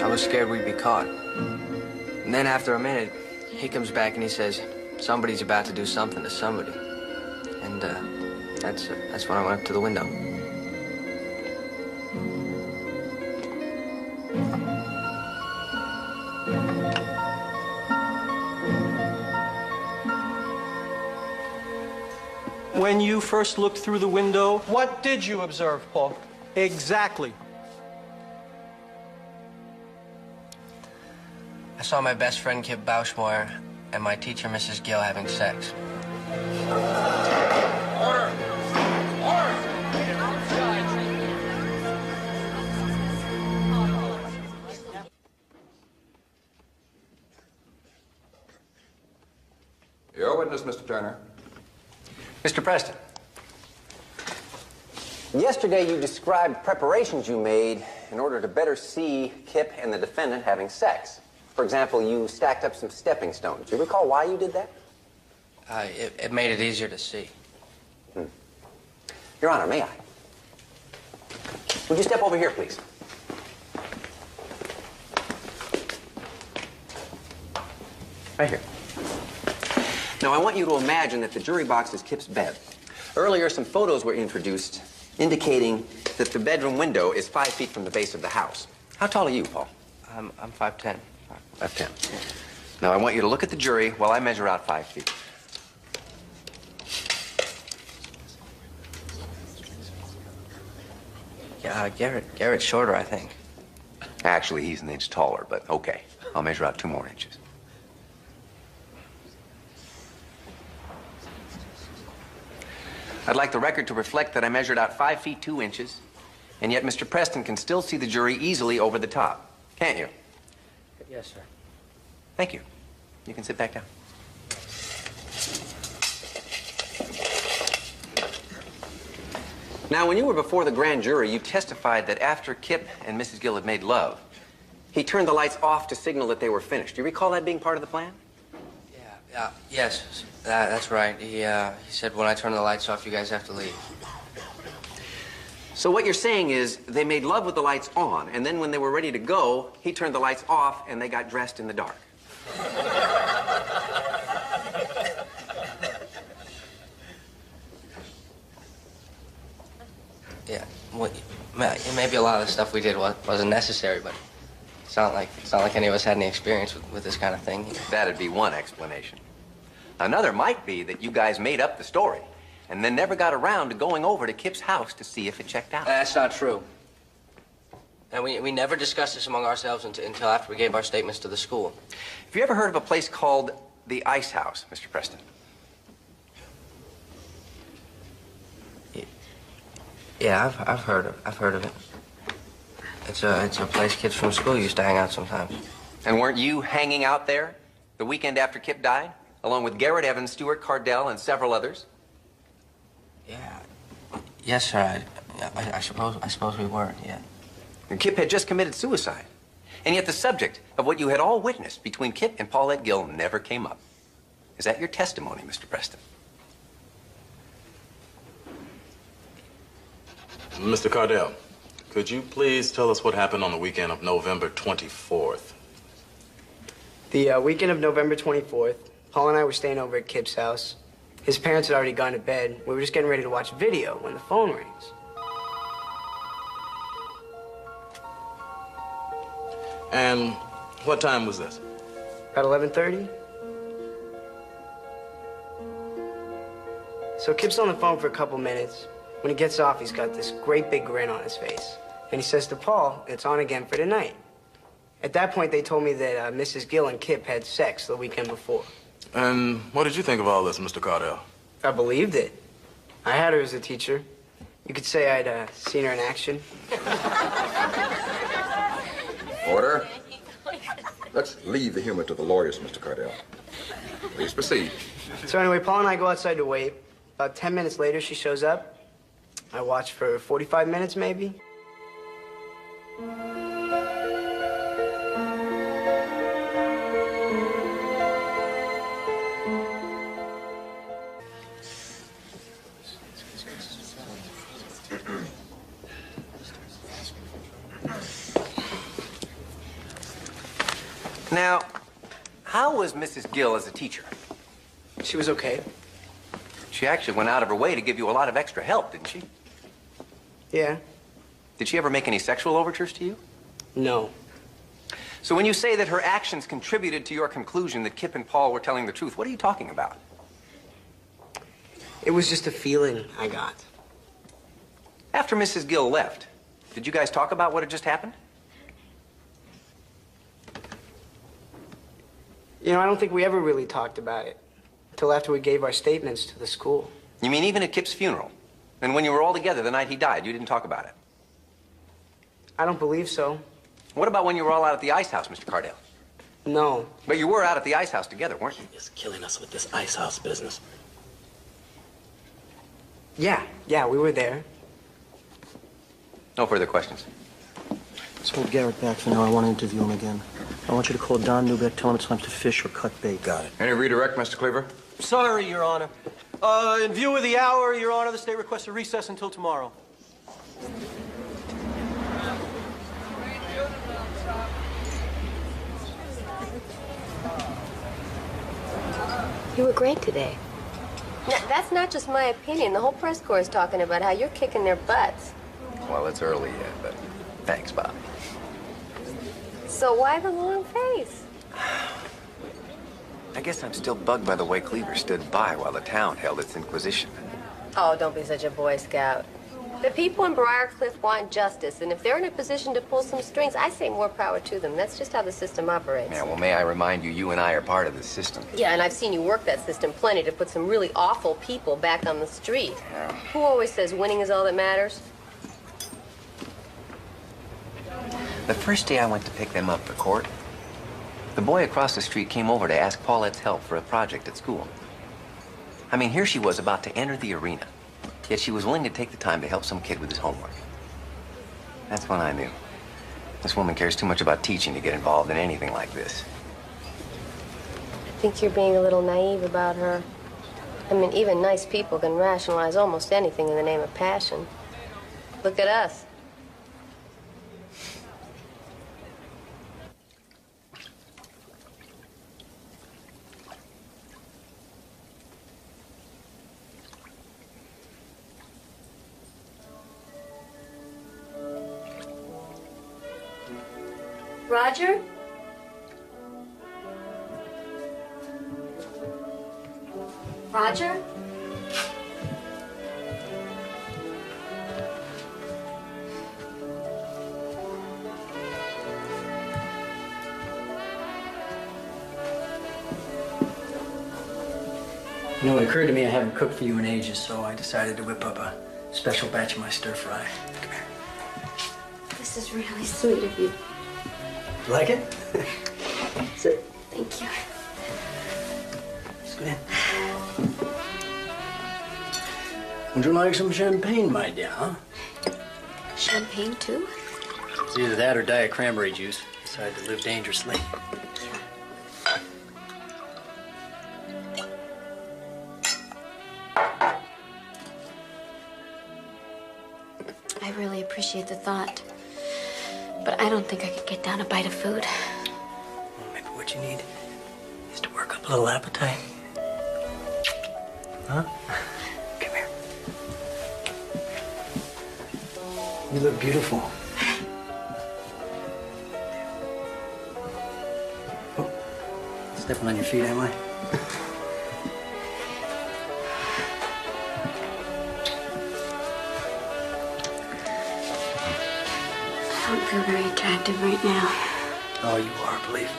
I was scared we'd be caught. And then after a minute, he comes back and he says, somebody's about to do something to somebody. And that's when I went up to the window. When you first looked through the window, what did you observe, Paul? Exactly. I saw my best friend, Kip Bauschmeyer, and my teacher, Mrs. Gill, having sex. Your witness, Mr. Turner. Mr. Preston. Yesterday, you described preparations you made in order to better see Kip and the defendant having sex. For example, you stacked up some stepping stones. Do you recall why you did that? It made it easier to see. Your Honor, may I? Would you step over here, please? Right here. Now, I want you to imagine that the jury box is Kip's bed. Earlier, some photos were introduced indicating that the bedroom window is 5 feet from the base of the house. How tall are you, Paul? I'm 5'10". 5'10". Now, I want you to look at the jury while I measure out 5 feet. Yeah, Garrett's shorter, I think. Actually, he's an inch taller, but okay. I'll measure out 2 more inches. I'd like the record to reflect that I measured out 5 feet 2 inches, and yet Mr. Preston can still see the jury easily over the top. Can't you? Yes, sir. Thank you. You can sit back down. Now, when you were before the grand jury, you testified that after Kip and Mrs. Gill had made love, he turned the lights off to signal that they were finished. Do you recall that being part of the plan? Yes, that's right. He said, when I turn the lights off, you guys have to leave. So what you're saying is they made love with the lights on, and then when they were ready to go, he turned the lights off and they got dressed in the dark. Yeah, well, maybe a lot of the stuff we did wasn't necessary, but it's not like any of us had any experience with this kind of thing. That'd be one explanation. Another might be that you guys made up the story and then never got around to going over to Kip's house to see if it checked out. That's not true. And we never discussed this among ourselves until after we gave our statements to the school. Have you ever heard of a place called the Ice House, Mr. Preston? Yeah, I've heard of it. It's a place kids from school used to hang out sometimes. And weren't you hanging out there the weekend after Kip died, along with Garrett Evans, Stuart Cardell, and several others? Yeah. Yes, sir. I suppose we were. Yeah. And Kip had just committed suicide, and yet the subject of what you had all witnessed between Kip and Paulette Gill never came up. Is that your testimony, Mr. Preston? Mr. Cardell, could you please tell us what happened on the weekend of November 24th? The weekend of November 24th, Paul and I were staying over at Kip's house. His parents had already gone to bed. We were just getting ready to watch video when the phone rings. And what time was this? About 11:30. So Kip's on the phone for a couple minutes. When he gets off, he's got this great big grin on his face. And he says to Paul, it's on again for tonight. At that point, they told me that Mrs. Gill and Kip had sex the weekend before. And what did you think of all this, Mr. Cardell? I believed it. I had her as a teacher. You could say I'd seen her in action. Order. Let's leave the humor to the lawyers, Mr. Cardell. Please proceed. So anyway, Paul and I go outside to wait. About 10 minutes later, she shows up. I watched for 45 minutes, maybe. Now, how was Mrs. Gill as a teacher? She was okay. She actually went out of her way to give you a lot of extra help, didn't she? Yeah. Did she ever make any sexual overtures to you? No. So when you say that her actions contributed to your conclusion that Kip and Paul were telling the truth, what are you talking about? It was just a feeling I got. After Mrs. Gill left, did you guys talk about what had just happened? You know, I don't think we ever really talked about it until after we gave our statements to the school. You mean even at Kip's funeral? And when you were all together the night he died, you didn't talk about it? I don't believe so. What about when you were all out at the Ice House, Mr. Cardell? No. But you were out at the ice house together, weren't you? He's killing us with this ice house business. Yeah, we were there. No further questions. Let's hold Garrett back for now. I want to interview him again. I want you to call Don Newbeck, tell him it's time to fish or cut bait. Got it. Any redirect, Mr. Cleaver? Sorry, Your Honor. In view of the hour, Your Honor, the state requests a recess until tomorrow. You were great today. Now, that's not just my opinion. The whole press corps is talking about how you're kicking their butts. Well, it's early yet, but thanks, Bob. So why the long face? I guess I'm still bugged by the way Cleaver stood by while the town held its inquisition. Oh, don't be such a Boy Scout. The people in Briarcliff want justice, and if they're in a position to pull some strings, I say more power to them. That's just how the system operates. Yeah, well, may I remind you, you and I are part of the system. Yeah, and I've seen you work that system plenty to put some really awful people back on the street. Yeah. Who always says winning is all that matters? The first day I went to pick them up for court, the boy across the street came over to ask Paulette's help for a project at school. I mean, here she was about to enter the arena, yet she was willing to take the time to help some kid with his homework. That's when I knew. This woman cares too much about teaching to get involved in anything like this. I think you're being a little naive about her. I mean, even nice people can rationalize almost anything in the name of passion. Look at us. Roger? Roger? You know, it occurred to me I haven't cooked for you in ages, so I decided to whip up a special batch of my stir fry. Come here. This is really sweet of you. Like it? Sit. Thank you. Let's go in. Would you like some champagne, my dear, huh? Champagne, too? It's either that or diet cranberry juice. Decided to live dangerously. I really appreciate the thought. But I don't think I could get down a bite of food. Well, maybe what you need is to work up a little appetite. Huh? Come here. You look beautiful. Oh, stepping on your feet, am I? I don't feel very attractive right now. Oh, you are, believe me.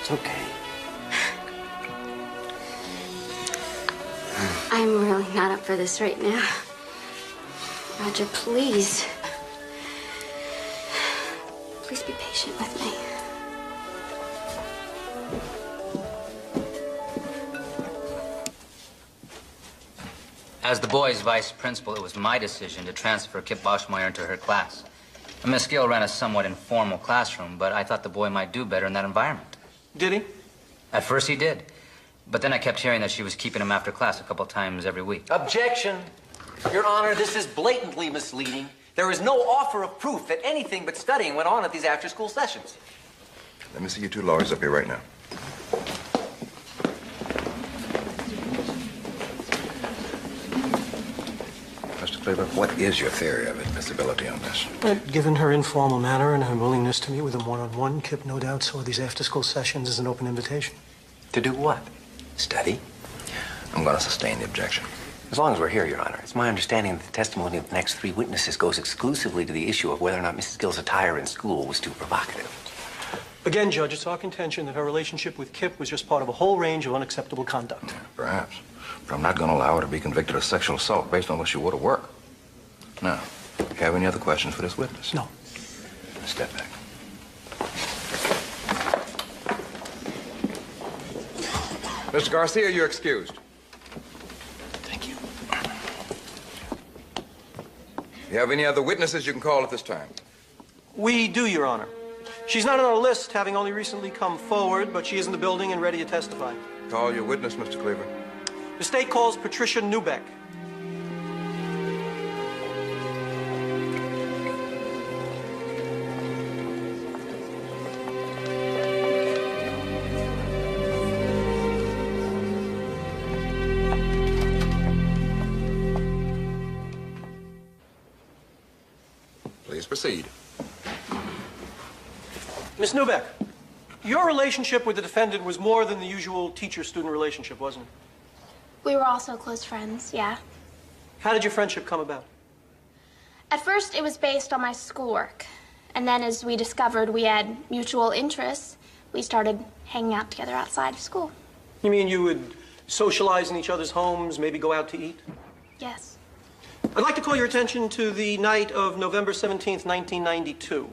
It's okay. I'm really not up for this right now. Roger, please. Please be patient with me. As the boys' vice principal, it was my decision to transfer Kip Boschmeyer into her class. And Miss Gill ran a somewhat informal classroom, but I thought the boy might do better in that environment. Did he? At first he did. But then I kept hearing that she was keeping him after class a couple times every week. Objection! Your Honor, this is blatantly misleading. There is no offer of proof that anything but studying went on at these after-school sessions. Let me see you two lawyers up here right now. Mr. Cleaver, what is your theory of admissibility on this? Given her informal manner and her willingness to meet with him one-on-one, Kip no doubt saw these after-school sessions as an open invitation. To do what? Study? I'm going to sustain the objection. As long as we're here, Your Honor, it's my understanding that the testimony of the next three witnesses goes exclusively to the issue of whether or not Mrs. Gill's attire in school was too provocative. Again, Judge, it's our contention that her relationship with Kip was just part of a whole range of unacceptable conduct. Perhaps. But I'm not going to allow her to be convicted of sexual assault based on what she wore to work. Now, do you have any other questions for this witness? No. Step back. Mr. Garcia, you're excused. Thank you. You have any other witnesses you can call at this time? We do, Your Honor. She's not on our list, having only recently come forward, but she is in the building and ready to testify. Call your witness, Mr. Cleaver. The state calls Patricia Newbeck. Please proceed. Miss Newbeck, your relationship with the defendant was more than the usual teacher-student relationship, wasn't it? We were also close friends, yeah. How did your friendship come about? At first, it was based on my schoolwork. And then as we discovered we had mutual interests, we started hanging out together outside of school. You mean you would socialize in each other's homes, maybe go out to eat? Yes. I'd like to call your attention to the night of November 17th, 1992.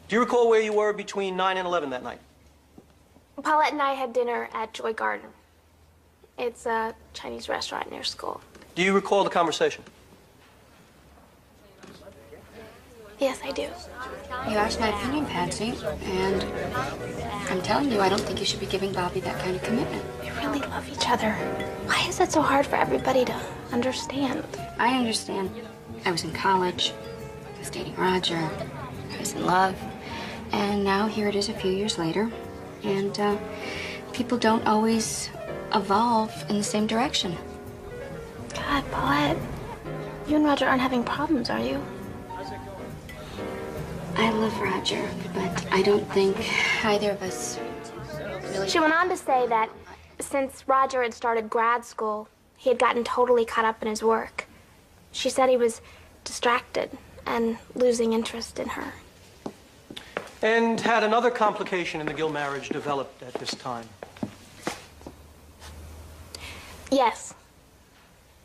Do you recall where you were between 9 and 11 that night? Paulette and I had dinner at Joy Garden. It's a Chinese restaurant near school. Do you recall the conversation? Yes, I do. You asked my opinion, Patsy, and I'm telling you, I don't think you should be giving Bobby that kind of commitment. We really love each other. Why is it so hard for everybody to understand? I understand. I was in college. I was dating Roger. I was in love. And now here it is a few years later. And people don't always evolve in the same direction. God, Paulette, you and Roger aren't having problems, are you? I love Roger, but I don't think either of us really... She went on to say that since Roger had started grad school, he had gotten totally caught up in his work. She said he was distracted and losing interest in her. And had another complication in the Gill marriage developed at this time? Yes.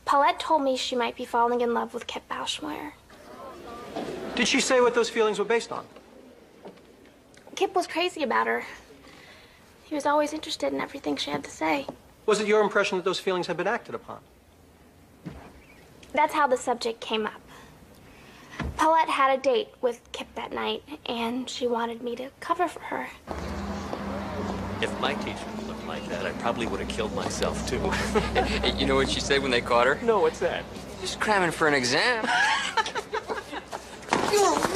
Paulette told me she might be falling in love with Kip Bauschmeyer. Did she say what those feelings were based on? Kip was crazy about her. He was always interested in everything she had to say. Was it your impression that those feelings had been acted upon? That's how the subject came up. Paulette had a date with Kip that night, and she wanted me to cover for her. If my teacher looked like that, I probably would have killed myself, too. Hey, you know what she said when they caught her? No, what's that? Just cramming for an exam.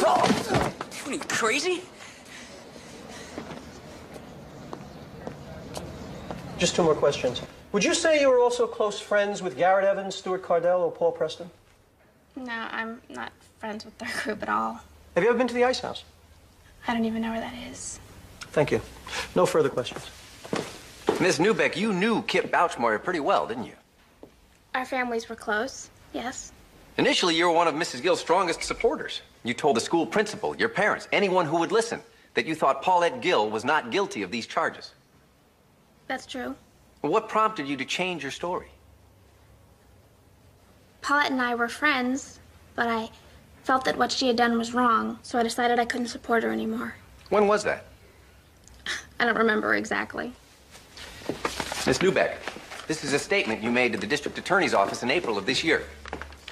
What are you, crazy? Just two more questions. Would you say you were also close friends with Garrett Evans, Stuart Cardell, or Paul Preston? No, I'm not friends with their group at all. Have you ever been to the Ice House? I don't even know where that is. Thank you. No further questions. Miss Newbeck, you knew Kip Bauschmeyer pretty well, didn't you? Our families were close, yes. Initially, you were one of Mrs. Gill's strongest supporters. You told the school principal, your parents, anyone who would listen, that you thought Paulette Gill was not guilty of these charges. That's true. What prompted you to change your story? Paulette and I were friends, but I felt that what she had done was wrong, so I decided I couldn't support her anymore. When was that? I don't remember exactly. Miss Newbeck, this is a statement you made to the district attorney's office in April of this year.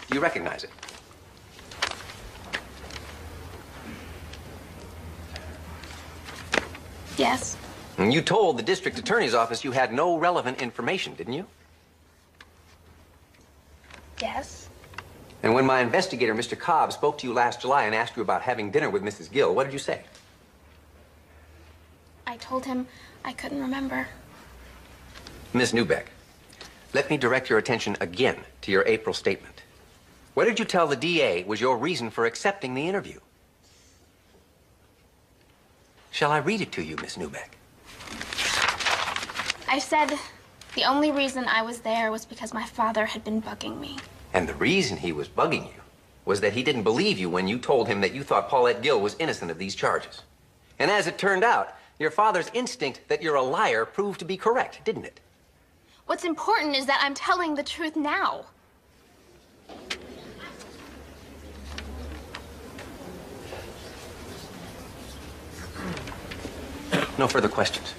Do you recognize it? Yes. And you told the district attorney's office you had no relevant information, didn't you? Yes. And when my investigator, Mr. Cobb, spoke to you last July and asked you about having dinner with Mrs. Gill, what did you say? I told him I couldn't remember. Miss Newbeck, let me direct your attention again to your April statement. What did you tell the DA was your reason for accepting the interview? Shall I read it to you, Miss Newbeck? I said the only reason I was there was because my father had been bugging me. And the reason he was bugging you was that he didn't believe you when you told him that you thought Paulette Gill was innocent of these charges. And as it turned out, Your father's instinct that you're a liar proved to be correct, didn't it? What's important is that I'm telling the truth now. No further questions.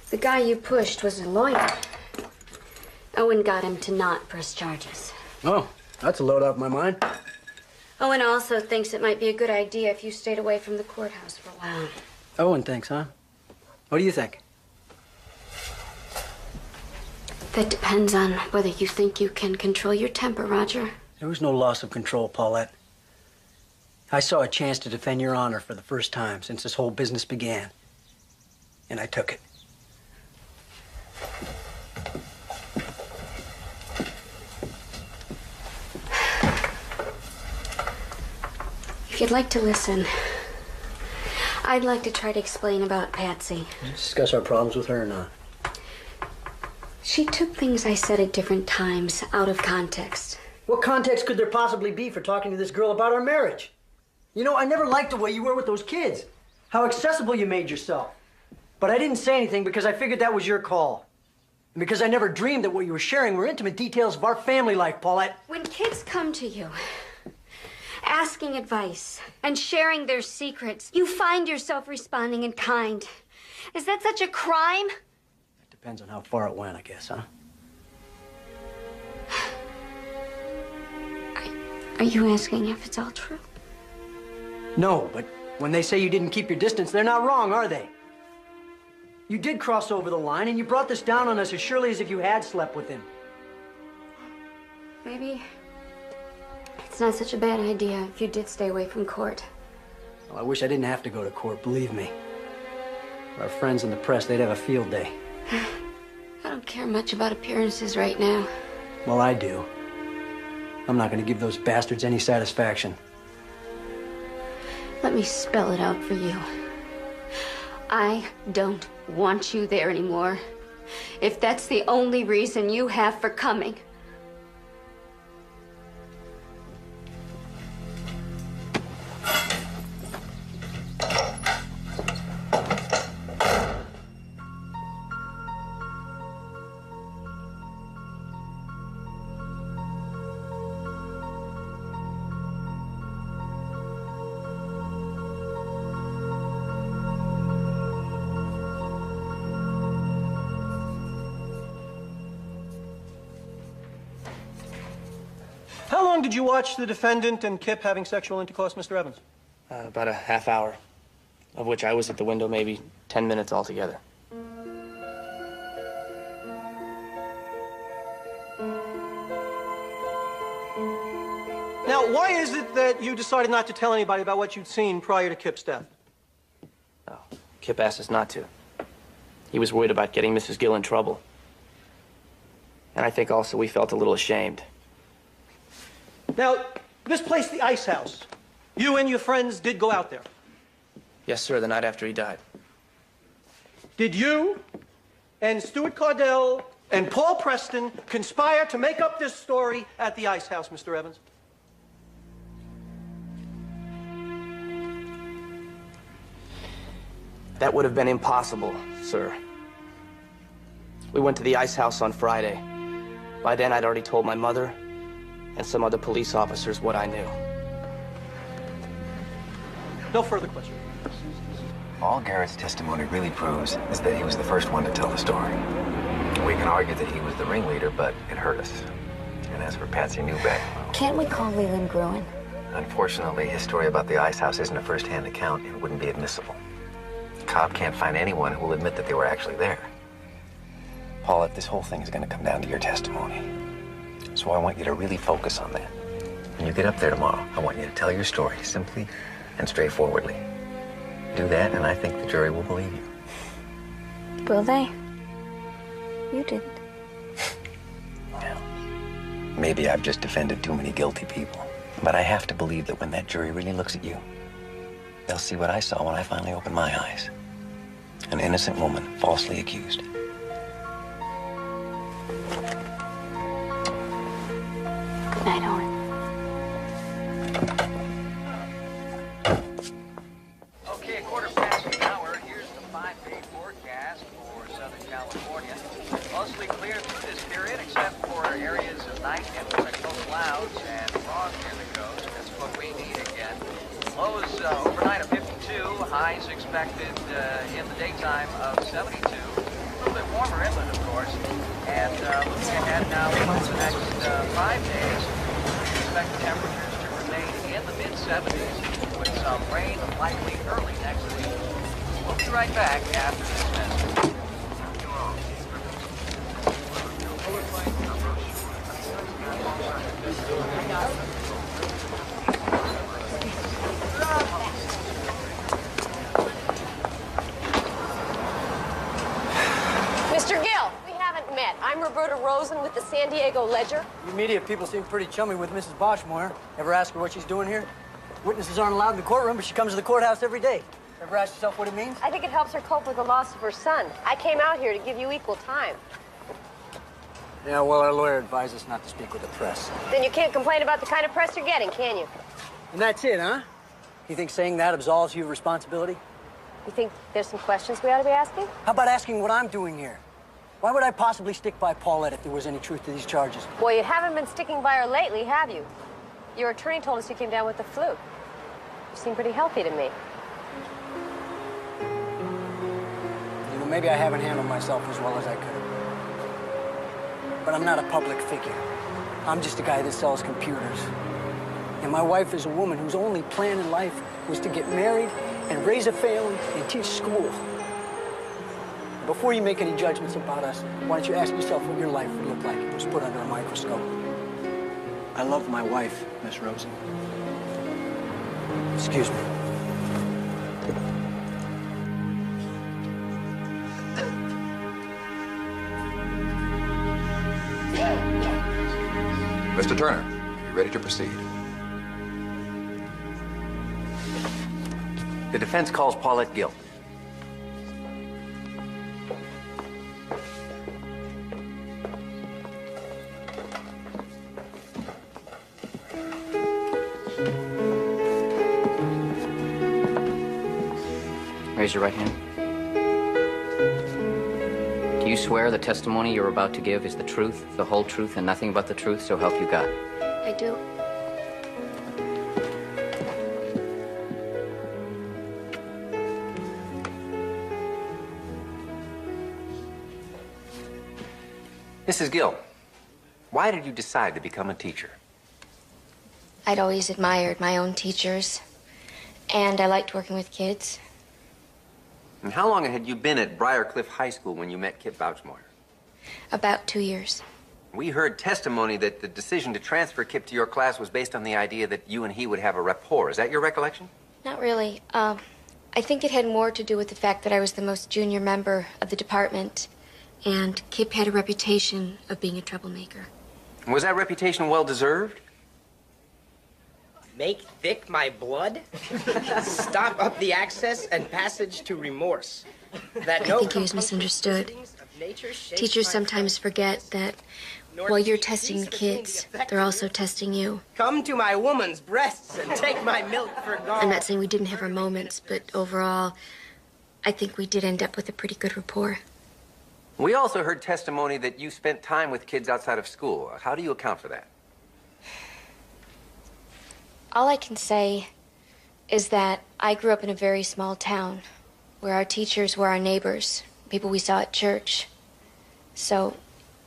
The guy you pushed was a lawyer. Owen got him to not press charges. Oh, that's a load off my mind. Owen also thinks it might be a good idea if you stayed away from the courthouse for a while. Owen thinks, huh? What do you think? That depends on whether you think you can control your temper, Roger. There was no loss of control, Paulette. I saw a chance to defend your honor for the first time since this whole business began. And I took it. If you'd like to listen, I'd like to try to explain about Patsy. Discuss our problems with her or not? She took things I said at different times out of context. What context could there possibly be for talking to this girl about our marriage? You know, I never liked the way you were with those kids. How accessible you made yourself. But I didn't say anything because I figured that was your call. And because I never dreamed that what you were sharing were intimate details of our family life, Paulette. When kids come to you, asking advice and sharing their secrets, you find yourself responding in kind. Is that such a crime? Depends on how far it went, I guess, huh? Are you asking if it's all true? No, but when they say you didn't keep your distance, they're not wrong, are they? You did cross over the line, and you brought this down on us as surely as if you had slept with him. Maybe it's not such a bad idea if you did stay away from court. Well, I wish I didn't have to go to court, believe me. Our friends in the press, they'd have a field day. I don't care much about appearances right now. Well, I do. I'm not going to give those bastards any satisfaction. Let me spell it out for you. I don't want you there anymore. If that's the only reason you have for coming. How long did you watch the defendant and Kip having sexual intercourse, Mr. Evans? About a half hour, of which I was at the window maybe 10 minutes altogether. Now, why is it that you decided not to tell anybody about what you'd seen prior to Kip's death? Kip asked us not to. He was worried about getting Mrs. Gill in trouble. And I think also we felt a little ashamed. Now, this place, the Ice House, you and your friends did go out there. Yes, sir, the night after he died. Did you and Stuart Cardell and Paul Preston conspire to make up this story at the Ice House, Mr. Evans? That would have been impossible, sir. We went to the Ice House on Friday. By then, I'd already told my mother and some other police officers what I knew. No further questions. All Garrett's testimony really proves is that he was the first one to tell the story. We can argue that he was the ringleader, but it hurt us. And as for Patsy Newbeck, Can't we call Leland Gruen? unfortunately, his story about the Ice House isn't a first-hand account and wouldn't be admissible. Cobb can't find anyone who will admit that they were actually there. Paulette, this whole thing is going to come down to your testimony. So I want you to really focus on that. When you get up there tomorrow, I want you to tell your story simply and straightforwardly. Do that, and I think the jury will believe you. Will they? You didn't. Maybe I've just defended too many guilty people. But I have to believe that when that jury really looks at you, they'll see what I saw when I finally opened my eyes. An innocent woman falsely accused. Good night, Owen. Okay, 1:15. Here's the 5-day forecast for Southern California. Mostly clear through this period, except for areas of night and low clouds and fog near the coast. That's what we need again. Lows overnight of 52. Highs expected in the daytime of 72. A little bit warmer inland, of course. And looking ahead now for the next 5 days, we expect temperatures to remain in the mid-70s with some rain likely early next week. We'll be right back after this message. Mr. Gill, we haven't met. I'm Roberta Rosen with the San Diego Ledger. You media people seem pretty chummy with Mrs. Boschmoyer. Ever ask her what she's doing here? Witnesses aren't allowed in the courtroom, but she comes to the courthouse every day. Ever ask yourself what it means? I think it helps her cope with the loss of her son. I came out here to give you equal time. Yeah, well, our lawyer advised us not to speak with the press. Then you can't complain about the kind of press you're getting, can you? And that's it, huh? You think saying that absolves you of responsibility? You think there's some questions we ought to be asking? How about asking what I'm doing here? Why would I possibly stick by Paulette if there was any truth to these charges? Well, you haven't been sticking by her lately, have you? Your attorney told us you came down with the flu. You seem pretty healthy to me. You know, maybe I haven't handled myself as well as I could have. But I'm not a public figure. I'm just a guy that sells computers. And my wife is a woman whose only plan in life was to get married and raise a family and teach school. Before you make any judgments about us, why don't you ask yourself what your life would look like if it was put under a microscope? I love my wife, Miss Rosen. Excuse me. Mr. Turner, are you ready to proceed? The defense calls Paulette Gill. Raise your right hand. Do you swear the testimony you're about to give is the truth, the whole truth, and nothing but the truth, so help you God? I do. Mrs. Gill, why did you decide to become a teacher? I'd always admired my own teachers, and I liked working with kids. And how long had you been at Briarcliff High School when you met Kip Bouchmoyer? About 2 years. We heard testimony that the decision to transfer Kip to your class was based on the idea that you and he would have a rapport. Is that your recollection? Not really. I think it had more to do with the fact that I was the most junior member of the department, and Kip had a reputation of being a troublemaker. Was that reputation well-deserved? Make thick my blood, stop up the access and passage to remorse. That I think he was misunderstood. Teachers sometimes forget that while you're testing the kids, they're also testing you. Come to my woman's breasts and take my milk for gall. I'm not saying we didn't have our moments, but overall, I think we did end up with a pretty good rapport. We also heard testimony that you spent time with kids outside of school. How do you account for that? All I can say is that I grew up in a very small town where our teachers were our neighbors, people we saw at church. So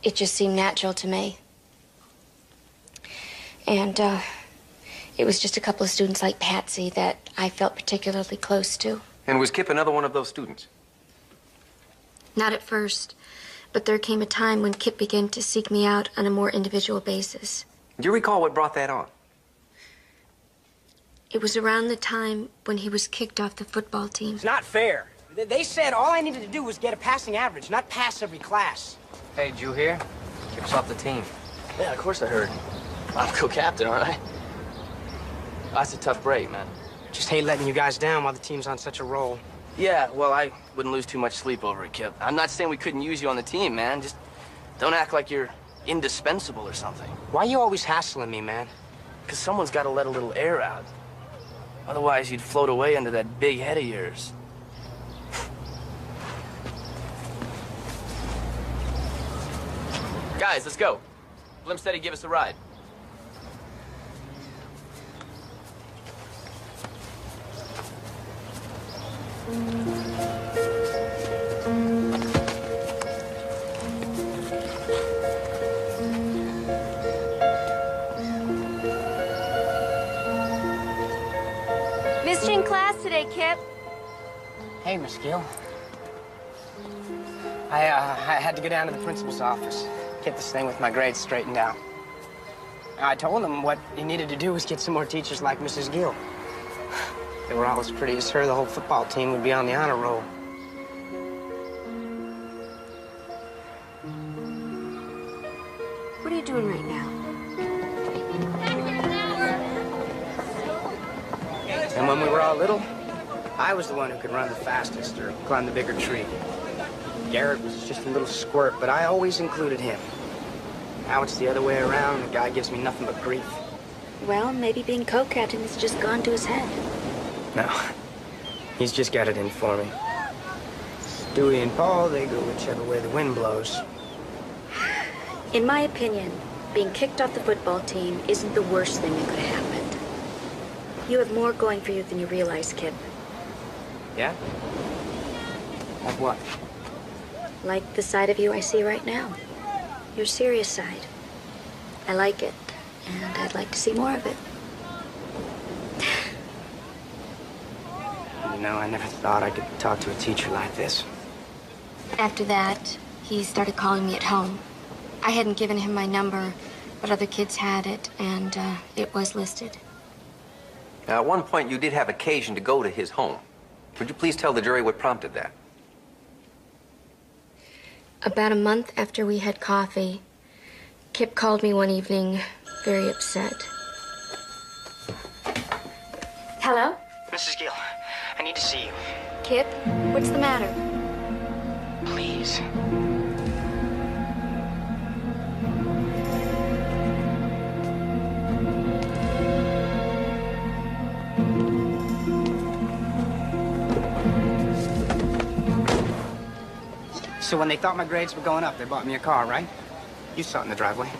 it just seemed natural to me. And it was just a couple of students like Patsy that I felt particularly close to. And was Kip another one of those students? Not at first, but there came a time when Kip began to seek me out on a more individual basis. Do you recall what brought that on? It was around the time when he was kicked off the football team. It's not fair. They said all I needed to do was get a passing average, not pass every class. Hey, did you hear? Kip's off the team. Yeah, of course I heard. I'm co-captain, aren't I? That's a tough break, man. Just hate letting you guys down while the team's on such a roll. Yeah, well, I wouldn't lose too much sleep over it, Kip. I'm not saying we couldn't use you on the team, man. Just don't act like you're indispensable or something. Why you always hassling me, man? Because someone's got to let a little air out. Otherwise, you'd float away under that big head of yours. Guys, let's go. Blim said he'd give us a ride. Missed you in class today, Kip. Hey, Miss Gill. I had to go down to the principal's office, get this thing with my grades straightened out. I told him what he needed to do was get some more teachers like Mrs. Gill. If they were all as pretty as her, the whole football team would be on the honor roll. What are you doing right now? And when we were all little, I was the one who could run the fastest or climb the bigger tree. Garrett was just a little squirt, but I always included him. Now it's the other way around. The guy gives me nothing but grief. Well, maybe being co-captain has just gone to his head. No, he's just got it in for me. Stewie and Paul, they go whichever way the wind blows. In my opinion, being kicked off the football team isn't the worst thing that could have happened. You have more going for you than you realize, Kip. Yeah? Like what? Like the side of you I see right now. Your serious side. I like it, and I'd like to see more of it. You know, I never thought I could talk to a teacher like this. After that, he started calling me at home. I hadn't given him my number, but other kids had it, and it was listed. Now, at one point, you did have occasion to go to his home. Would you please tell the jury what prompted that? About a month after we had coffee, Kip called me one evening, very upset. Hello? Mrs. Gill, I need to see you. Kip, what's the matter? Please. So when they thought my grades were going up, they bought me a car, right? You saw it in the driveway.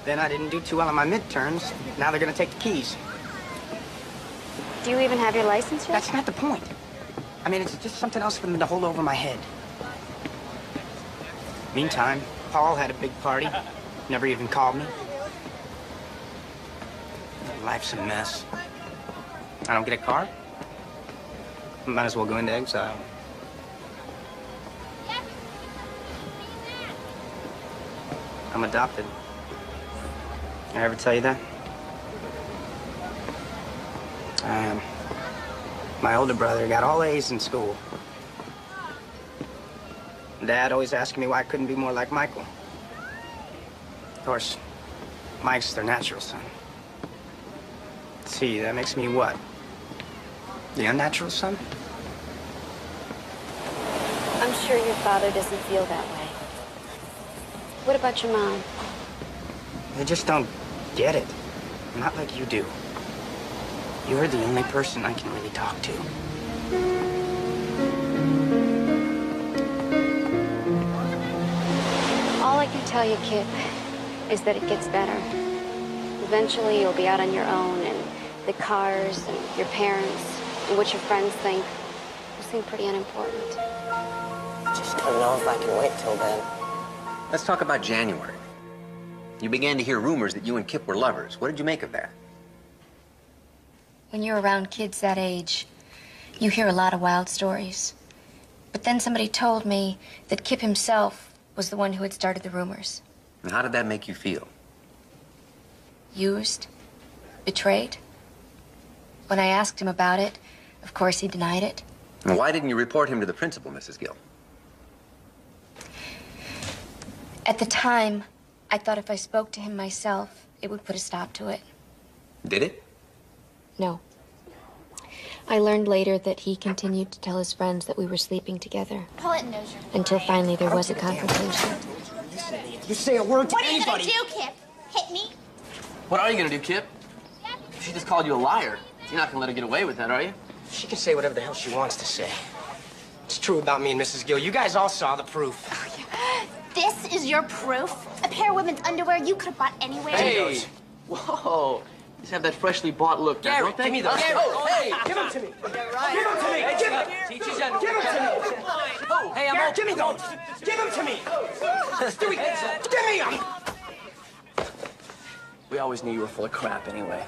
Then I didn't do too well on my midterms. Now they're gonna take the keys. Do you even have your license yet? That's not the point. I mean, it's just something else for them to hold over my head. Meantime, Paul had a big party. Never even called me. Life's a mess. I don't get a car. Might as well go into exile. I'm adopted. Did I ever tell you that? I am. My older brother got all A's in school. Dad always asking me why I couldn't be more like Michael. Of course, Mike's their natural son. Let's see, that makes me what? The unnatural son? I'm sure your father doesn't feel that way. What about your mom? They just don't get it. Not like you do. You're the only person I can really talk to. All I can tell you, Kip, is that it gets better. Eventually, you'll be out on your own, and the cars, and your parents, and what your friends think will seem pretty unimportant. Just don't know if I can wait till then. Let's talk about January. You began to hear rumors that you and Kip were lovers. What did you make of that? When you're around kids that age, you hear a lot of wild stories. But then somebody told me that Kip himself was the one who had started the rumors. And how did that make you feel? Used? Betrayed? When I asked him about it, of course he denied it. And why didn't you report him to the principal, Mrs. Gill? At the time, I thought if I spoke to him myself, it would put a stop to it. Did it? No. I learned later that he continued to tell his friends that we were sleeping together. Paulette knows you're Until finally there was a confrontation. You say a word to What are you gonna anybody. do, Kip? Hit me? What are you gonna do, Kip? She just called you a liar. You're not gonna let her get away with that, are you? She can say whatever the hell she wants to say. It's true about me and Mrs. Gill. You guys all saw the proof. This is your proof? A pair of women's underwear you could have bought anywhere? Hey! Whoa! Just have that freshly bought look. Now, Gary, don't they? give me those. Gary, Oh, hey! give them to me. Give Give them to me. Give them. Teach his Give them to me. Oh, hey, I'm Gary, open. give me those. Give them to me. Give me them. We always knew you were full of crap anyway.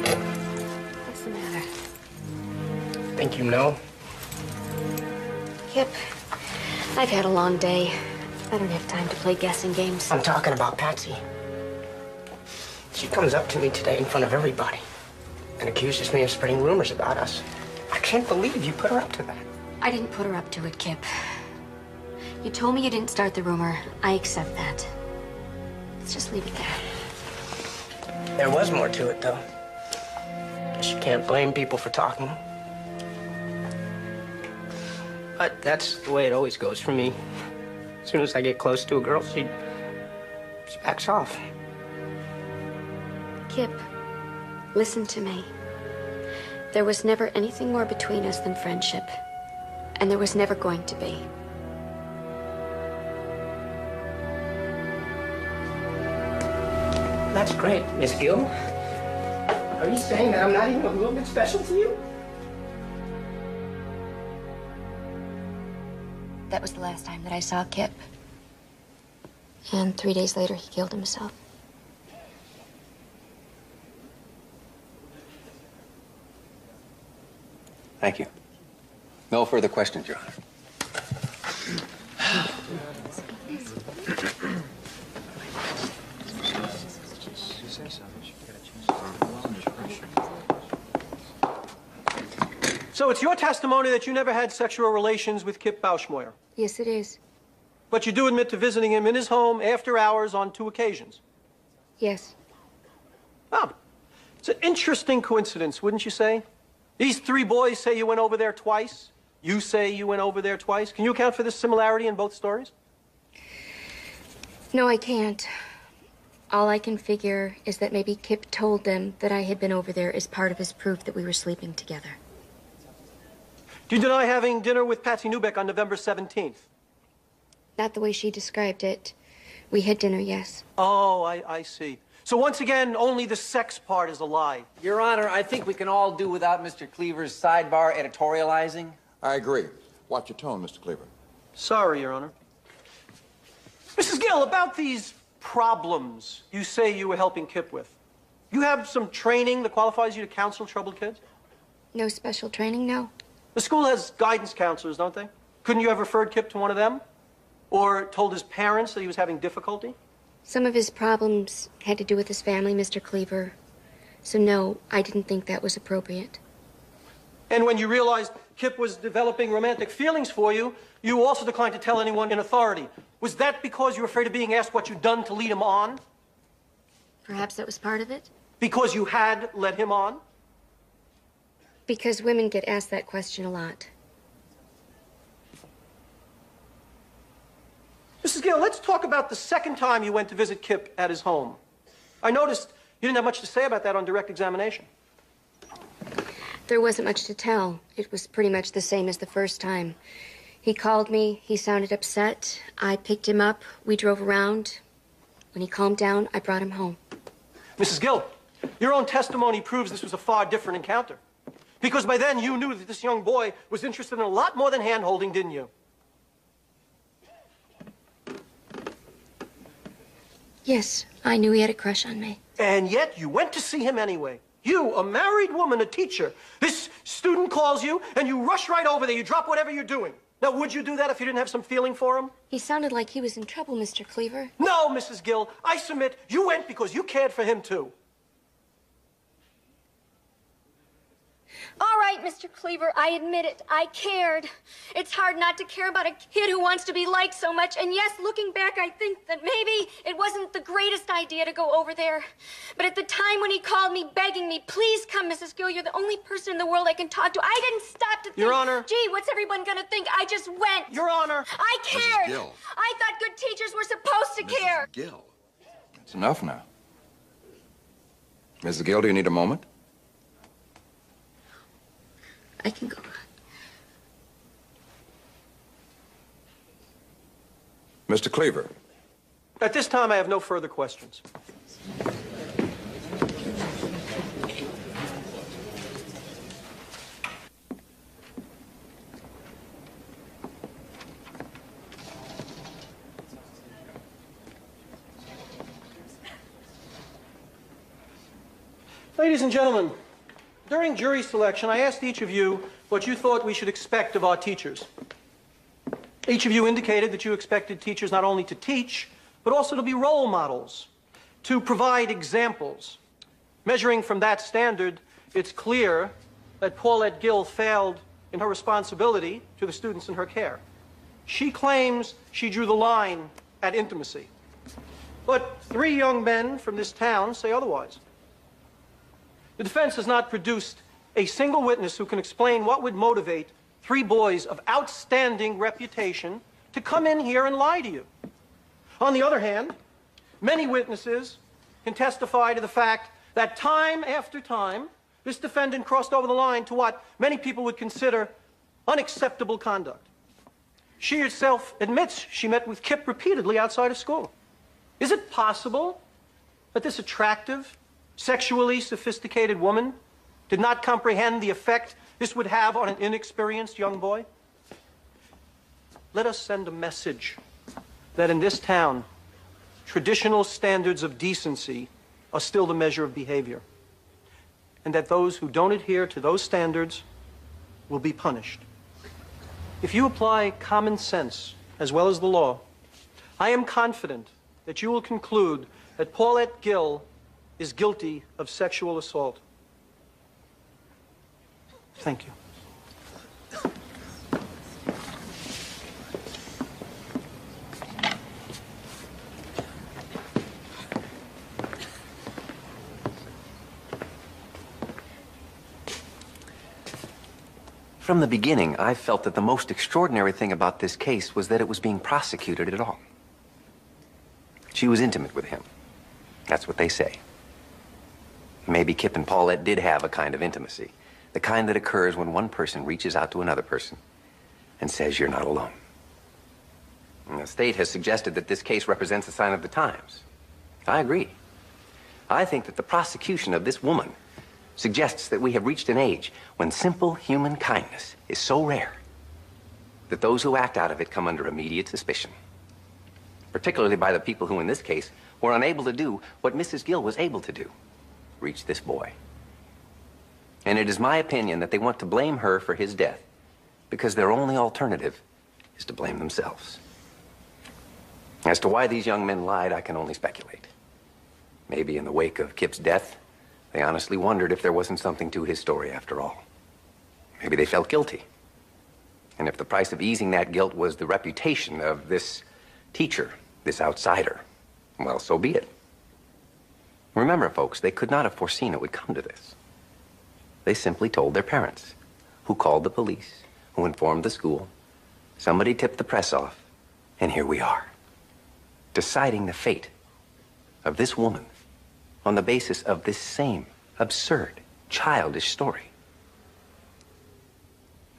What's the matter? Think you know? Kip, I've had a long day. I don't have time to play guessing games. I'm talking about Patsy. She comes up to me today in front of everybody and accuses me of spreading rumors about us. I can't believe you put her up to that. I didn't put her up to it, Kip. You told me you didn't start the rumor. I accept that. Let's just leave it there. There was more to it, though. Guess you can't blame people for talking. But that's the way it always goes for me. As soon as I get close to a girl, she backs off. Kip, listen to me. There was never anything more between us than friendship. And there was never going to be. That's great, Miss Gill. Are you saying that I'm not even a little bit special to you? That was the last time that I saw Kip. And 3 days later, he killed himself. Thank you. No further questions, Your Honor. So it's your testimony that you never had sexual relations with Kip Bauschmoyer. Yes, it is. But you do admit to visiting him in his home after hours on 2 occasions. Yes. Oh, it's an interesting coincidence, wouldn't you say? These 3 boys say you went over there twice. You say you went over there twice. Can you account for this similarity in both stories? No, I can't. All I can figure is that maybe Kip told them that I had been over there as part of his proof that we were sleeping together. Do you deny having dinner with Patsy Newbeck on November 17th? Not the way she described it. We had dinner, yes. Oh, I see. So once again, only the sex part is a lie. Your Honor, I think we can all do without Mr. Cleaver's sidebar editorializing. I agree. Watch your tone, Mr. Cleaver. Sorry, Your Honor. Mrs. Gill, about these problems you say you were helping Kip with. You have some training that qualifies you to counsel troubled kids? No special training, no. The school has guidance counselors, don't they? Couldn't you have referred Kip to one of them? Or told his parents that he was having difficulty? Some of his problems had to do with his family, Mr. Cleaver. So no, I didn't think that was appropriate. And when you realized Kip was developing romantic feelings for you, you also declined to tell anyone in authority. Was that because you were afraid of being asked what you'd done to lead him on? Perhaps that was part of it? Because you had led him on? Because women get asked that question a lot. Mrs. Gill, let's talk about the second time you went to visit Kip at his home. I noticed you didn't have much to say about that on direct examination. There wasn't much to tell. It was pretty much the same as the first time. He called me. He sounded upset. I picked him up. We drove around. When he calmed down, I brought him home. Mrs. Gill, your own testimony proves this was a far different encounter. Because by then you knew that this young boy was interested in a lot more than hand-holding, didn't you? Yes, I knew he had a crush on me. And yet you went to see him anyway. You, a married woman, a teacher. This student calls you, and you rush right over there. You drop whatever you're doing. Now, would you do that if you didn't have some feeling for him? He sounded like he was in trouble, Mr. Cleaver. No, Mrs. Gill. I submit you went because you cared for him, too. All right, Mr. Cleaver, I admit it. I cared. It's hard not to care about a kid who wants to be liked so much. And yes, looking back, I think that maybe it wasn't the greatest idea to go over there. But at the time when he called me, begging me, please come, Mrs. Gill, you're the only person in the world I can talk to, I didn't stop to think, Your Honor. Gee, what's everyone gonna think? I just went. Your Honor. I cared. Gill. I thought good teachers were supposed to care. Gill. That's enough now. Mrs. Gill, do you need a moment? I can go. Mr. Cleaver. At this time, I have no further questions. Ladies and gentlemen, during jury selection, I asked each of you what you thought we should expect of our teachers. Each of you indicated that you expected teachers not only to teach, but also to be role models, to provide examples. Measuring from that standard, it's clear that Paulette Gill failed in her responsibility to the students in her care. She claims she drew the line at intimacy. But 3 young men from this town say otherwise. The defense has not produced a single witness who can explain what would motivate 3 boys of outstanding reputation to come in here and lie to you. On the other hand, many witnesses can testify to the fact that time after time, this defendant crossed over the line to what many people would consider unacceptable conduct. She herself admits she met with Kip repeatedly outside of school. Is it possible that this attractive, sexually sophisticated woman did not comprehend the effect this would have on an inexperienced young boy? Let us send a message that in this town, traditional standards of decency are still the measure of behavior, and that those who don't adhere to those standards will be punished. If you apply common sense as well as the law, I am confident that you will conclude that Paulette Gill is guilty of sexual assault. Thank you. From the beginning, I felt that the most extraordinary thing about this case was that it was being prosecuted at all. She was intimate with him. That's what they say. Maybe Kip and Paulette did have a kind of intimacy, the kind that occurs when one person reaches out to another person and says you're not alone. And the state has suggested that this case represents a sign of the times. I agree. I think that the prosecution of this woman suggests that we have reached an age when simple human kindness is so rare that those who act out of it come under immediate suspicion, particularly by the people who, in this case, were unable to do what Mrs. Gill was able to do. Reach this boy. And it is my opinion that they want to blame her for his death because their only alternative is to blame themselves. As to why these young men lied, I can only speculate. Maybe in the wake of Kip's death, they honestly wondered if there wasn't something to his story after all. Maybe they felt guilty. And if the price of easing that guilt was the reputation of this teacher, this outsider, well, so be it. Remember, folks, they could not have foreseen it would come to this. They simply told their parents, who called the police, who informed the school. Somebody tipped the press off, and here we are, deciding the fate of this woman on the basis of this same absurd, childish story.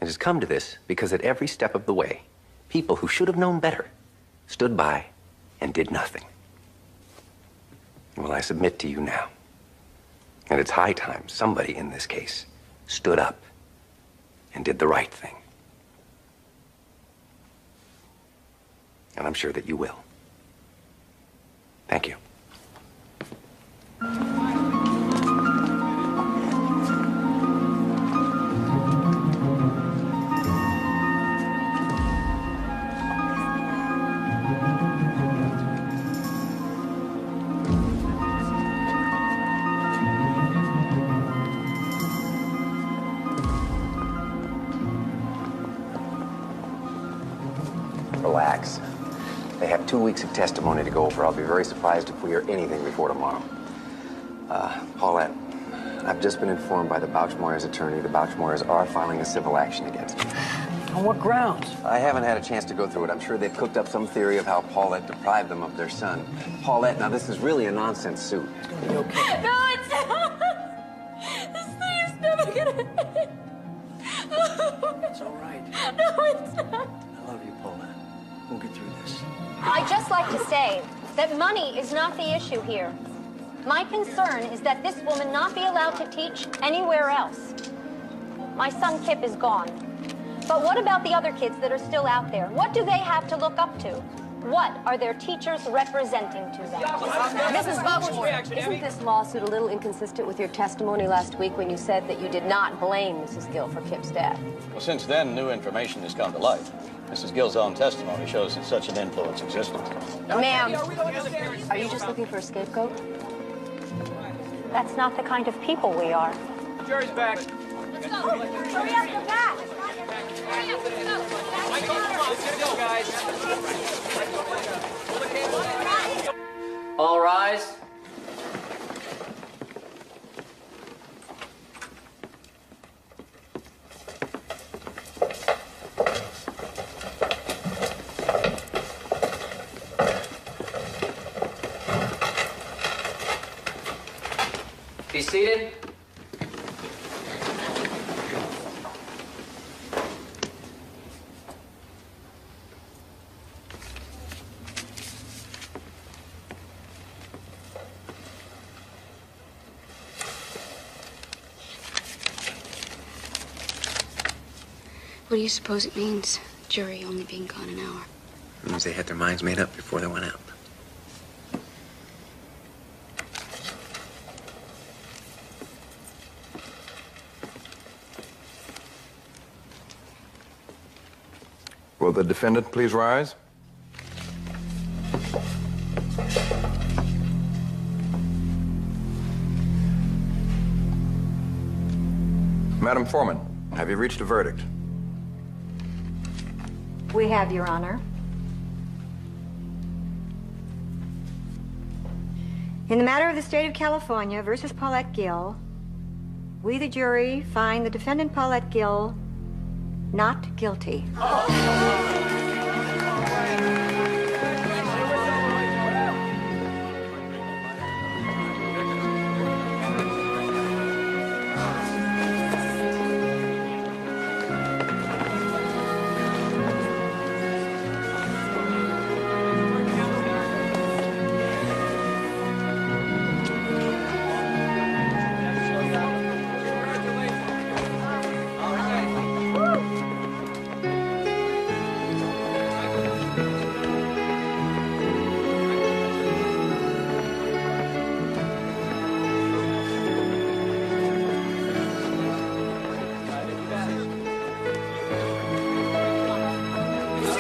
It has come to this because at every step of the way, people who should have known better stood by and did nothing. Well, I submit to you now that it's high time somebody in this case stood up and did the right thing. And I'm sure that you will. Thank you. 2 weeks of testimony to go over. I'll be very surprised if we hear anything before tomorrow. Paulette, I've just been informed by the Bouchmoyers attorney the Bouchmoyers are filing a civil action against me. On what grounds? I haven't had a chance to go through it. I'm sure they've cooked up some theory of how Paulette deprived them of their son. Paulette, now this is really a nonsense suit. It's gonna be okay. No, it's not. This thing is never gonna end. It's all right. No, it's not. I love you, Paulette. We'll get through this. I'd just like to say that money is not the issue here. My concern is that this woman not be allowed to teach anywhere else. My son Kip is gone. But what about the other kids that are still out there? What do they have to look up to? What are their teachers representing to them? Mrs. Bouchmoyer, isn't this lawsuit a little inconsistent with your testimony last week when you said that you did not blame Mrs. Gill for Kip's death? Well, since then, new information has come to light. Mrs. Gill's own testimony shows that such an influence existed. Ma'am, are you just looking for a scapegoat? That's not the kind of people we are. Jury's back. Let's go. Hurry up, go back. Hurry up, let's go. Michael, come on, let's go, guys. All rise. Be seated. What do you suppose it means, jury only being gone an hour? It means they had their minds made up before they went out. Will the defendant please rise? Madam Foreman, have you reached a verdict? We have, Your Honor. In the matter of the state of California versus Paulette Gill, we, the jury, find the defendant Paulette Gill not guilty.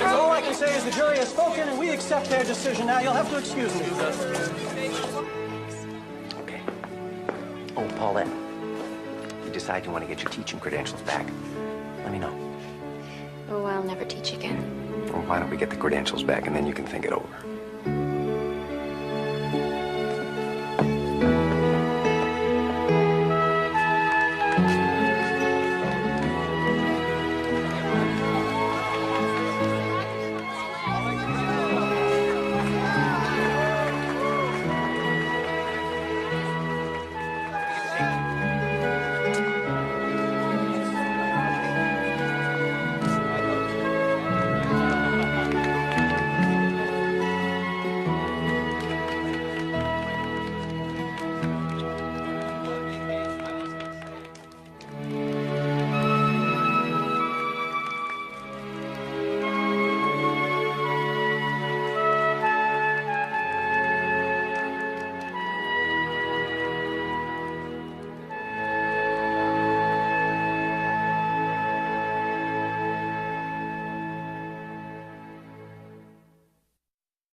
All I can say is the jury has spoken and we accept their decision. Now, you'll have to excuse me. Okay. Oh, Paulette, you decide you want to get your teaching credentials back. Let me know. Oh, I'll never teach again. Well, why don't we get the credentials back and then you can think it over?